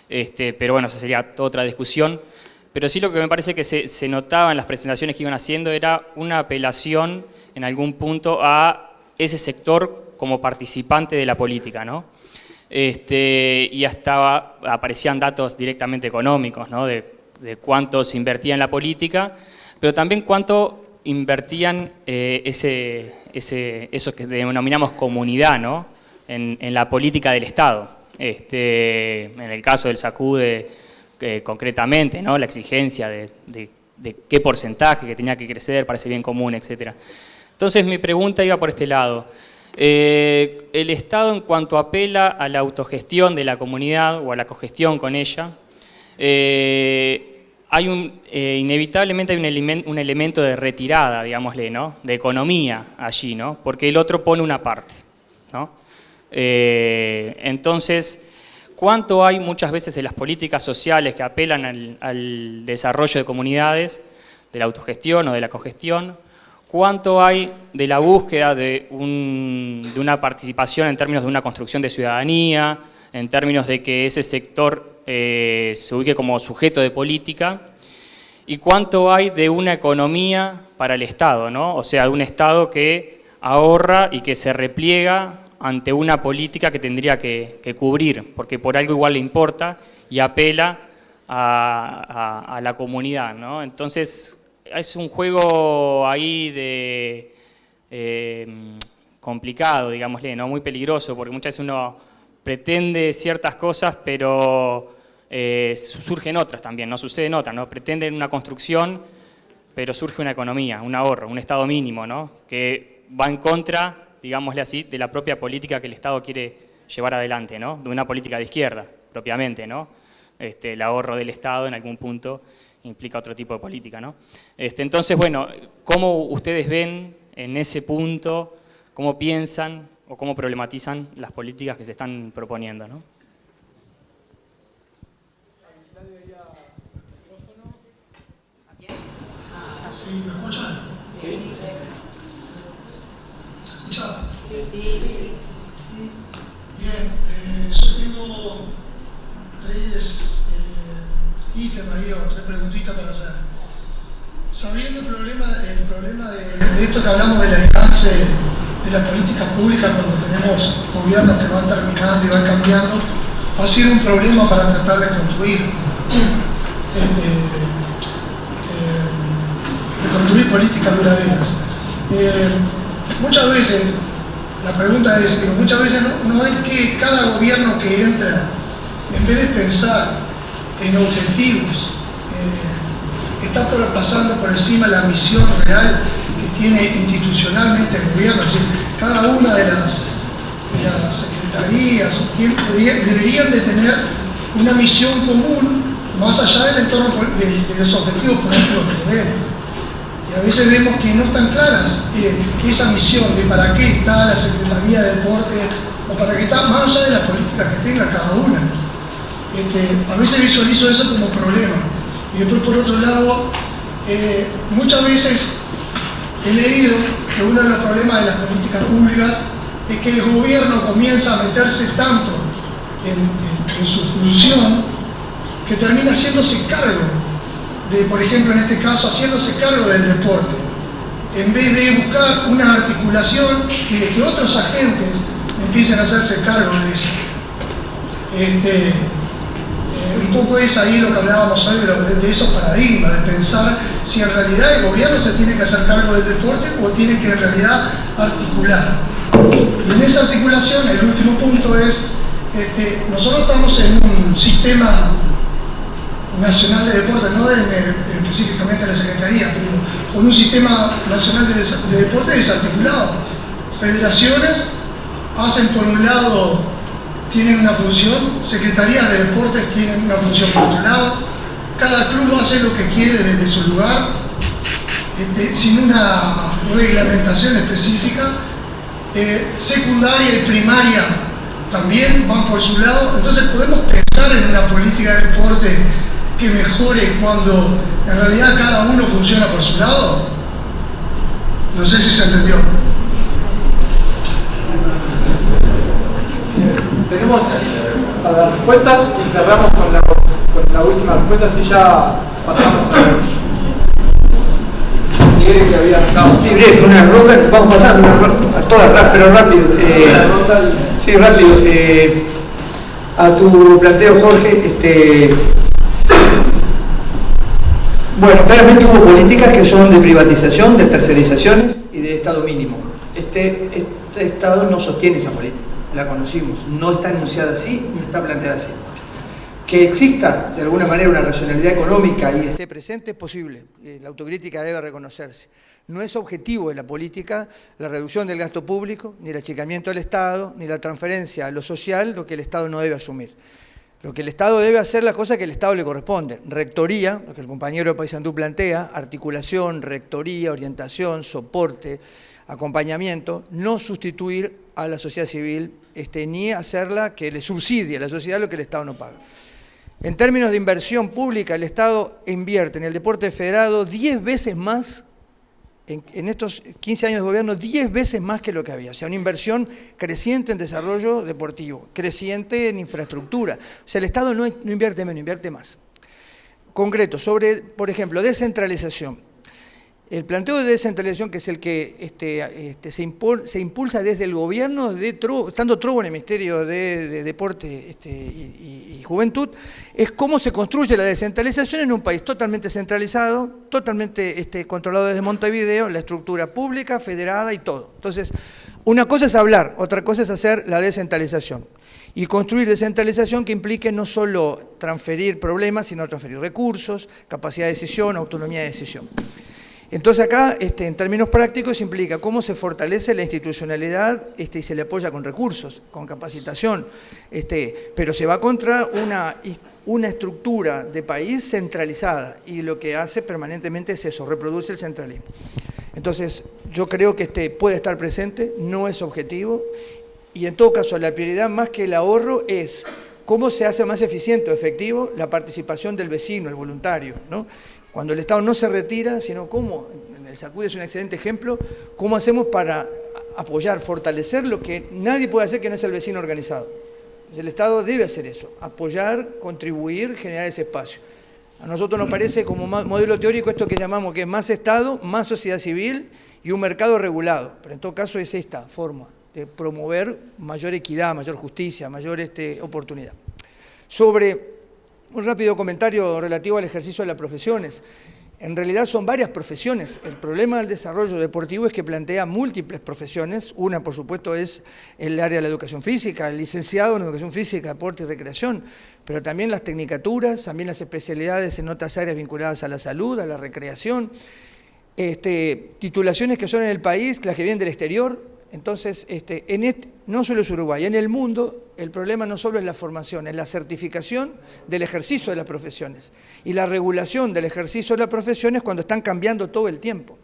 Speaker 7: Pero bueno, esa sería toda otra discusión. Pero sí lo que me parece que se notaba en las presentaciones que iban haciendo era una apelación en algún punto a ese sector como participante de la política, ¿no? Y hasta aparecían datos directamente económicos, ¿no? De cuánto se invertía en la política, pero también cuánto invertían eso que denominamos comunidad, ¿no? En la política del Estado. En el caso del SACUDE, concretamente, ¿no? La exigencia de qué porcentaje que tenía que crecer para ese bien común, etc. Entonces mi pregunta iba por este lado. El Estado, en cuanto apela a la autogestión de la comunidad o a la cogestión con ella, inevitablemente hay un elemento de retirada, digámosle, ¿no? De economía allí, ¿no? Porque el otro pone una parte, ¿no? Entonces, ¿cuánto hay muchas veces de las políticas sociales que apelan al desarrollo de comunidades, de la autogestión o de la cogestión? ¿Cuánto hay de la búsqueda de una participación en términos de una construcción de ciudadanía, en términos de que ese sector se ubique como sujeto de política? ¿Y cuánto hay de una economía para el Estado, ¿no? O sea, de un Estado que ahorra y que se repliega ante una política que tendría que cubrir, porque por algo igual le importa y apela a la comunidad, ¿no? Entonces, es un juego ahí complicado, digámosle, ¿no? Muy peligroso, porque muchas veces uno pretende ciertas cosas, pero surgen otras también, ¿no? Suceden otras, ¿no? Pretenden una construcción, pero surge una economía, un ahorro, un Estado mínimo, ¿no? Que va en contra, digámosle así, de la propia política que el Estado quiere llevar adelante, ¿no? De una política de izquierda, propiamente, ¿no? El ahorro del Estado en algún punto implica otro tipo de política, ¿no? Entonces, bueno, ¿cómo ustedes ven en ese punto, cómo piensan o cómo problematizan las políticas que se están proponiendo, ¿no?
Speaker 8: ¿Sí? ¿Me escuchan? Sí. ¿Se escucha? Sí. Bien, yo tengo tres ítems ahí, o tres preguntitas para hacer. Sabiendo el problema de esto que hablamos del alcance de las políticas públicas cuando tenemos gobiernos que van terminando y van cambiando, ha sido un problema para tratar de construir políticas duraderas. Muchas veces, la pregunta es, muchas veces no es que cada gobierno que entra, en vez de pensar en objetivos, está pasando por encima la misión real que tiene institucionalmente el gobierno. Es decir, cada una de las secretarías deberían de tener una misión común más allá del entorno de los objetivos políticos que tenemos. Y a veces vemos que no están claras esa misión de para qué está la Secretaría de Deporte o para qué está, más allá de las políticas que tenga cada una. A veces visualizo eso como problema. Y después, por otro lado, muchas veces he leído que uno de los problemas de las políticas públicas es que el gobierno comienza a meterse tanto en su función que termina haciéndose cargo de, por ejemplo, en este caso, haciéndose cargo del deporte, en vez de buscar una articulación y de que otros agentes empiecen a hacerse cargo de eso. Un poco es ahí lo que hablábamos hoy de esos paradigmas, de pensar si en realidad el gobierno se tiene que hacer cargo del deporte o tiene que en realidad articular. Y en esa articulación, el último punto es, nosotros estamos en un sistema nacional de deporte, no específicamente de la Secretaría, pero con un sistema nacional de deporte desarticulado. Federaciones hacen por un lado, tienen una función, secretarías de deportes tienen una función por otro lado, cada club hace lo que quiere desde su lugar, sin una reglamentación específica. Secundaria y primaria también van por su lado. Entonces podemos pensar en una política de deporte que mejore cuando en realidad cada uno funciona por su lado. No sé si se entendió.
Speaker 1: Tenemos las respuestas y cerramos con la última respuesta, si ya pasamos a Miguel, que había estado.
Speaker 9: Sí, breve, una ronda, vamos pasando a todas, pero rápido. Sí, rápido. A tu planteo, Jorge, bueno, claramente hubo políticas que son de privatización, de tercerizaciones y de Estado mínimo. Este Estado no sostiene esa política, la conocimos, no está anunciada así ni está planteada así. Que exista de alguna manera una racionalidad económica y
Speaker 2: esté presente es posible, la autocrítica debe reconocerse. No es objetivo de la política la reducción del gasto público, ni el achicamiento del Estado, ni la transferencia a lo social, lo que el Estado no debe asumir. Lo que el Estado debe hacer, las cosas que el Estado le corresponde. Rectoría, lo que el compañero de Paysandú plantea, articulación, rectoría, orientación, soporte, acompañamiento, no sustituir a la sociedad civil, ni hacerla que le subsidie a la sociedad lo que el Estado no paga. En términos de inversión pública, el Estado invierte en el deporte federado 10 veces más, en estos 15 años de gobierno, 10 veces más que lo que había. O sea, una inversión creciente en desarrollo deportivo, creciente en infraestructura. O sea, el Estado no invierte menos, invierte más. Concreto, sobre, por ejemplo, descentralización. El planteo de descentralización, que es el que se impulsa desde el gobierno, estando Trovo en el Ministerio de Deporte y Juventud, es cómo se construye la descentralización en un país totalmente centralizado, totalmente controlado desde Montevideo, la estructura pública, federada y todo. Entonces, una cosa es hablar, otra cosa es hacer la descentralización. Y construir descentralización que implique no solo transferir problemas, sino transferir recursos, capacidad de decisión, autonomía de decisión. Entonces acá, en términos prácticos, implica cómo se fortalece la institucionalidad y se le apoya con recursos, con capacitación, pero se va contra una estructura de país centralizada y lo que hace permanentemente es eso, reproduce el centralismo. Entonces, yo creo que puede estar presente, no es objetivo, y en todo caso la prioridad más que el ahorro es cómo se hace más eficiente o efectivo la participación del vecino, el voluntario, ¿no? Cuando el Estado no se retira, sino cómo, el Sacude es un excelente ejemplo, cómo hacemos para apoyar, fortalecer lo que nadie puede hacer que no es el vecino organizado. El Estado debe hacer eso, apoyar, contribuir, generar ese espacio. A nosotros nos parece como modelo teórico esto que llamamos que es más Estado, más sociedad civil y un mercado regulado, pero en todo caso es esta forma de promover mayor equidad, mayor justicia, mayor oportunidad. Sobre un rápido comentario relativo al ejercicio de las profesiones. En realidad son varias profesiones. El problema del desarrollo deportivo es que plantea múltiples profesiones. Una, por supuesto, es el área de la educación física, el licenciado en educación física, deporte y recreación, pero también las tecnicaturas, también las especialidades en otras áreas vinculadas a la salud, a la recreación, titulaciones que son en el país, las que vienen del exterior. Entonces, no solo es Uruguay, en el mundo el problema no solo es la formación, es la certificación del ejercicio de las profesiones y la regulación del ejercicio de las profesiones cuando están cambiando todo el tiempo.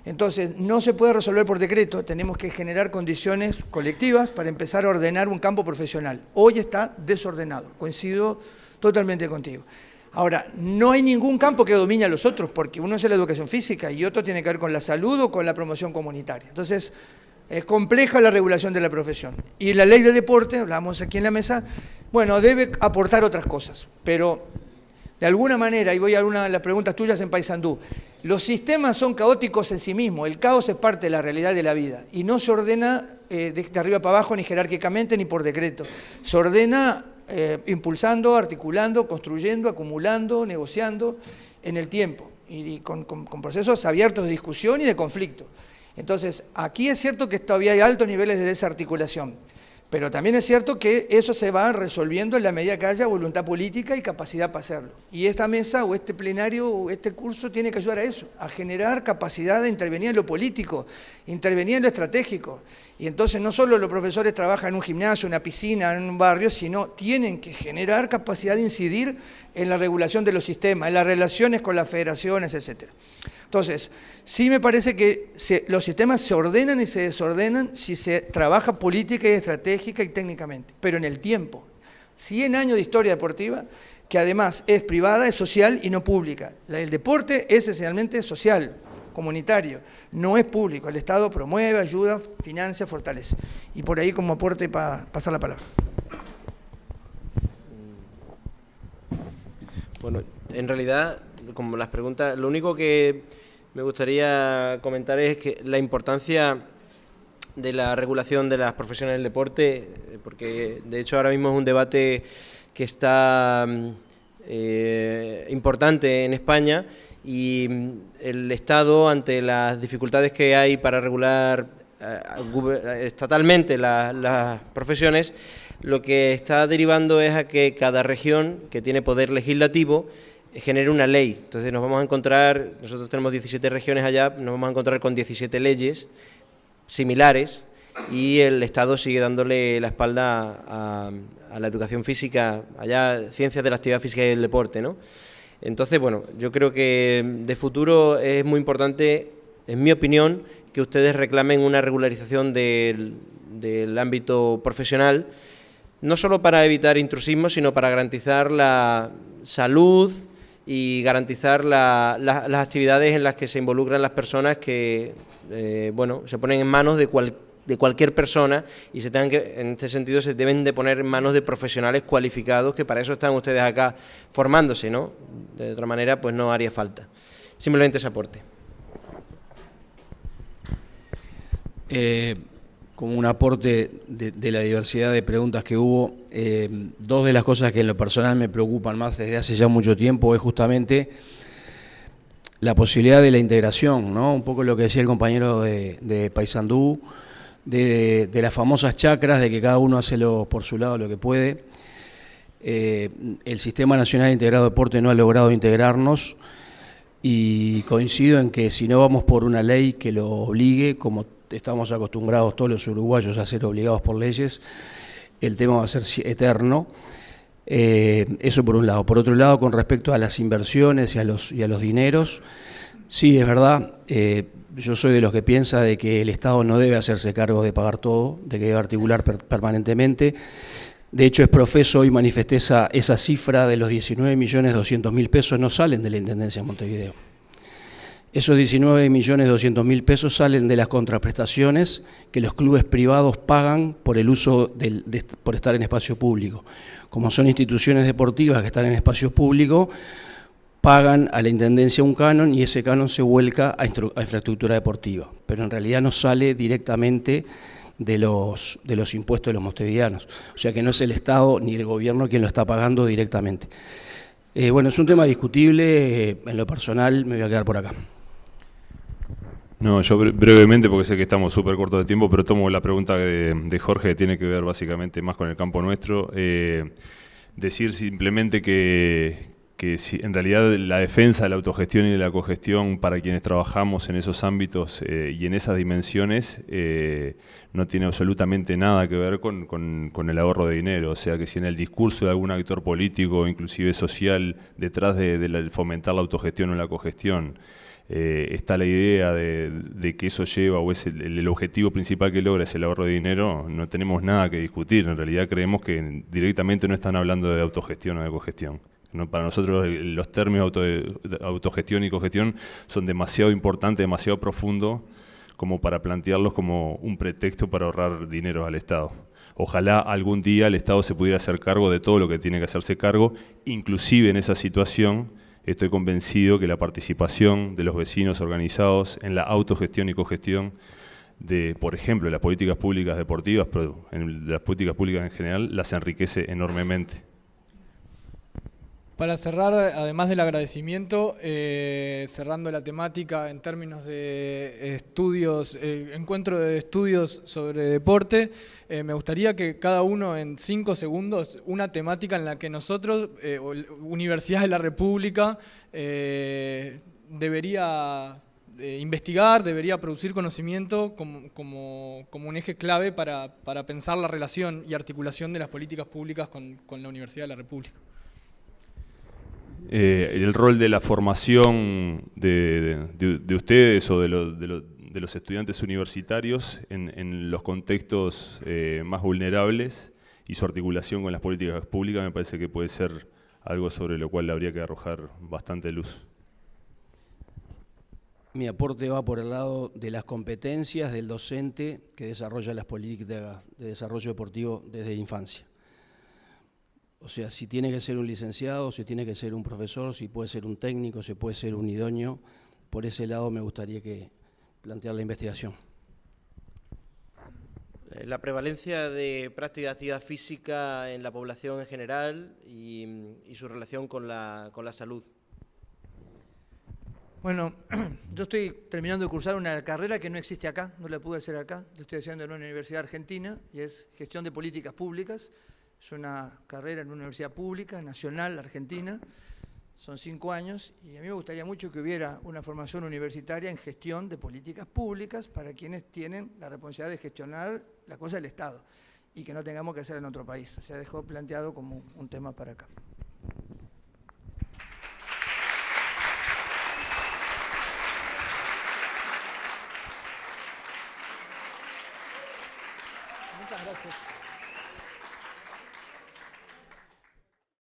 Speaker 2: Entonces, no se puede resolver por decreto, tenemos que generar condiciones colectivas para empezar a ordenar un campo profesional. Hoy está desordenado, coincido totalmente contigo. Ahora, no hay ningún campo que domine a los otros, porque uno es la educación física y otro tiene que ver con la salud o con la promoción comunitaria. Entonces, es compleja la regulación de la profesión. Y la ley de deporte, hablamos aquí en la mesa, bueno, debe aportar otras cosas, pero de alguna manera, y voy a una de las preguntas tuyas en Paysandú, los sistemas son caóticos en sí mismos, el caos es parte de la realidad de la vida, y no se ordena de arriba para abajo, ni jerárquicamente, ni por decreto. Se ordena impulsando, articulando, construyendo, acumulando, negociando en el tiempo, y con procesos abiertos de discusión y de conflicto. Entonces, aquí es cierto que todavía hay altos niveles de desarticulación, pero también es cierto que eso se va resolviendo en la medida que haya voluntad política y capacidad para hacerlo. Y esta mesa o este plenario o este curso tiene que ayudar a eso, a generar capacidad de intervenir en lo político, intervenir en lo estratégico. Y entonces no solo los profesores trabajan en un gimnasio, en una piscina, en un barrio, sino tienen que generar capacidad de incidir en la regulación de los sistemas, en las relaciones con las federaciones, etc. Entonces, sí me parece que los sistemas se ordenan y se desordenan si se trabaja política y estratégica y técnicamente, pero en el tiempo. 100 años de historia deportiva, que además es privada, es social y no pública. El deporte es esencialmente social, comunitario, no es público. El Estado promueve, ayuda, financia, fortalece. Y por ahí como aporte para pasar la palabra.
Speaker 5: Bueno, en realidad, como las preguntas, lo único que me gustaría comentar es que la importancia de la regulación de las profesiones del deporte, porque de hecho ahora mismo es un debate que está importante en España, y el Estado, ante las dificultades que hay para regular estatalmente las profesiones, lo que está derivando es a que cada región que tiene poder legislativo genere una ley. Entonces nos vamos a encontrar, nosotros tenemos 17 regiones allá, nos vamos a encontrar con 17 leyes similares, y el Estado sigue dándole la espalda a la educación física, allá ciencias de la actividad física y del deporte, ¿no? Entonces, bueno, yo creo que de futuro es muy importante, en mi opinión, que ustedes reclamen una regularización del ámbito profesional, no solo para evitar intrusismo, sino para garantizar la salud y garantizar las actividades en las que se involucran las personas que, se ponen en manos de cualquier persona, y en este sentido se deben de poner en manos de profesionales cualificados, que para eso están ustedes acá formándose, ¿no? De otra manera, pues no haría falta. Simplemente ese aporte.
Speaker 3: Como un aporte de la diversidad de preguntas que hubo, dos de las cosas que en lo personal me preocupan más desde hace ya mucho tiempo es justamente la posibilidad de la integración, ¿no? Un poco lo que decía el compañero de Paysandú, de las famosas chacras, de que cada uno hace por su lado lo que puede. El Sistema Nacional Integrado de Deporte no ha logrado integrarnos, y coincido en que si no vamos por una ley que lo obligue, como estamos acostumbrados todos los uruguayos a ser obligados por leyes, el tema va a ser eterno. Eso por un lado. Por otro lado, con respecto a las inversiones y a los dineros, sí, es verdad, yo soy de los que piensa de que el Estado no debe hacerse cargo de pagar todo, de que debe articular permanentemente. De hecho, Exprofeso hoy manifesté esa cifra de los 19.200.000 pesos no salen de la Intendencia de Montevideo. Esos 19.200.000 pesos salen de las contraprestaciones que los clubes privados pagan por el uso por estar en espacio público. Como son instituciones deportivas que están en espacio público, pagan a la Intendencia un canon, y ese canon se vuelca a infraestructura deportiva, pero en realidad no sale directamente de los impuestos de los montevideanos. O sea que no es el Estado ni el gobierno quien lo está pagando directamente. Bueno, es un tema discutible, en lo personal me voy a quedar por acá.
Speaker 4: No, yo brevemente, porque sé que estamos súper cortos de tiempo, pero tomo la pregunta de Jorge, que tiene que ver básicamente más con el campo nuestro. Decir simplemente que si, en realidad la defensa de la autogestión y de la cogestión para quienes trabajamos en esos ámbitos y en esas dimensiones no tiene absolutamente nada que ver con el ahorro de dinero. O sea que si en el discurso de algún actor político, inclusive social, detrás de fomentar la autogestión o la cogestión, está la idea de que eso lleva, o es el objetivo principal que logra es el ahorro de dinero, no tenemos nada que discutir. En realidad creemos que directamente no están hablando de autogestión o de cogestión. ¿No? Para nosotros los términos de autogestión y cogestión son demasiado importantes, demasiado profundos como para plantearlos como un pretexto para ahorrar dinero al Estado. Ojalá algún día el Estado se pudiera hacer cargo de todo lo que tiene que hacerse cargo, inclusive en esa situación. Estoy convencido que la participación de los vecinos organizados en la autogestión y cogestión de, por ejemplo, las políticas públicas deportivas, pero en las políticas públicas en general, las enriquece enormemente.
Speaker 1: Para cerrar, además del agradecimiento, cerrando la temática en términos de estudios, encuentro de estudios sobre deporte, me gustaría que cada uno en 5 segundos, una temática en la que nosotros, Universidades de la República, debería investigar, debería producir conocimiento como un eje clave para pensar la relación y articulación de las políticas públicas con la Universidad de la República.
Speaker 4: El rol de la formación de ustedes o de los estudiantes universitarios en los contextos más vulnerables y su articulación con las políticas públicas me parece que puede ser algo sobre lo cual habría que arrojar bastante luz.
Speaker 3: Mi aporte va por el lado de las competencias del docente que desarrolla las políticas de desarrollo deportivo desde la infancia. O sea, si tiene que ser un licenciado, si tiene que ser un profesor, si puede ser un técnico, si puede ser un idóneo, por ese lado me gustaría plantear la investigación.
Speaker 5: La prevalencia de práctica de actividad física en la población en general y su relación con la salud.
Speaker 2: Bueno, yo estoy terminando de cursar una carrera que no existe acá, no la pude hacer acá, la estoy haciendo en una universidad argentina y es Gestión de Políticas Públicas. Es una carrera en una universidad pública, nacional, argentina, son 5 años y a mí me gustaría mucho que hubiera una formación universitaria en gestión de políticas públicas para quienes tienen la responsabilidad de gestionar la cosa del Estado y que no tengamos que hacer en otro país. Se dejó planteado como un tema para acá. Muchas gracias.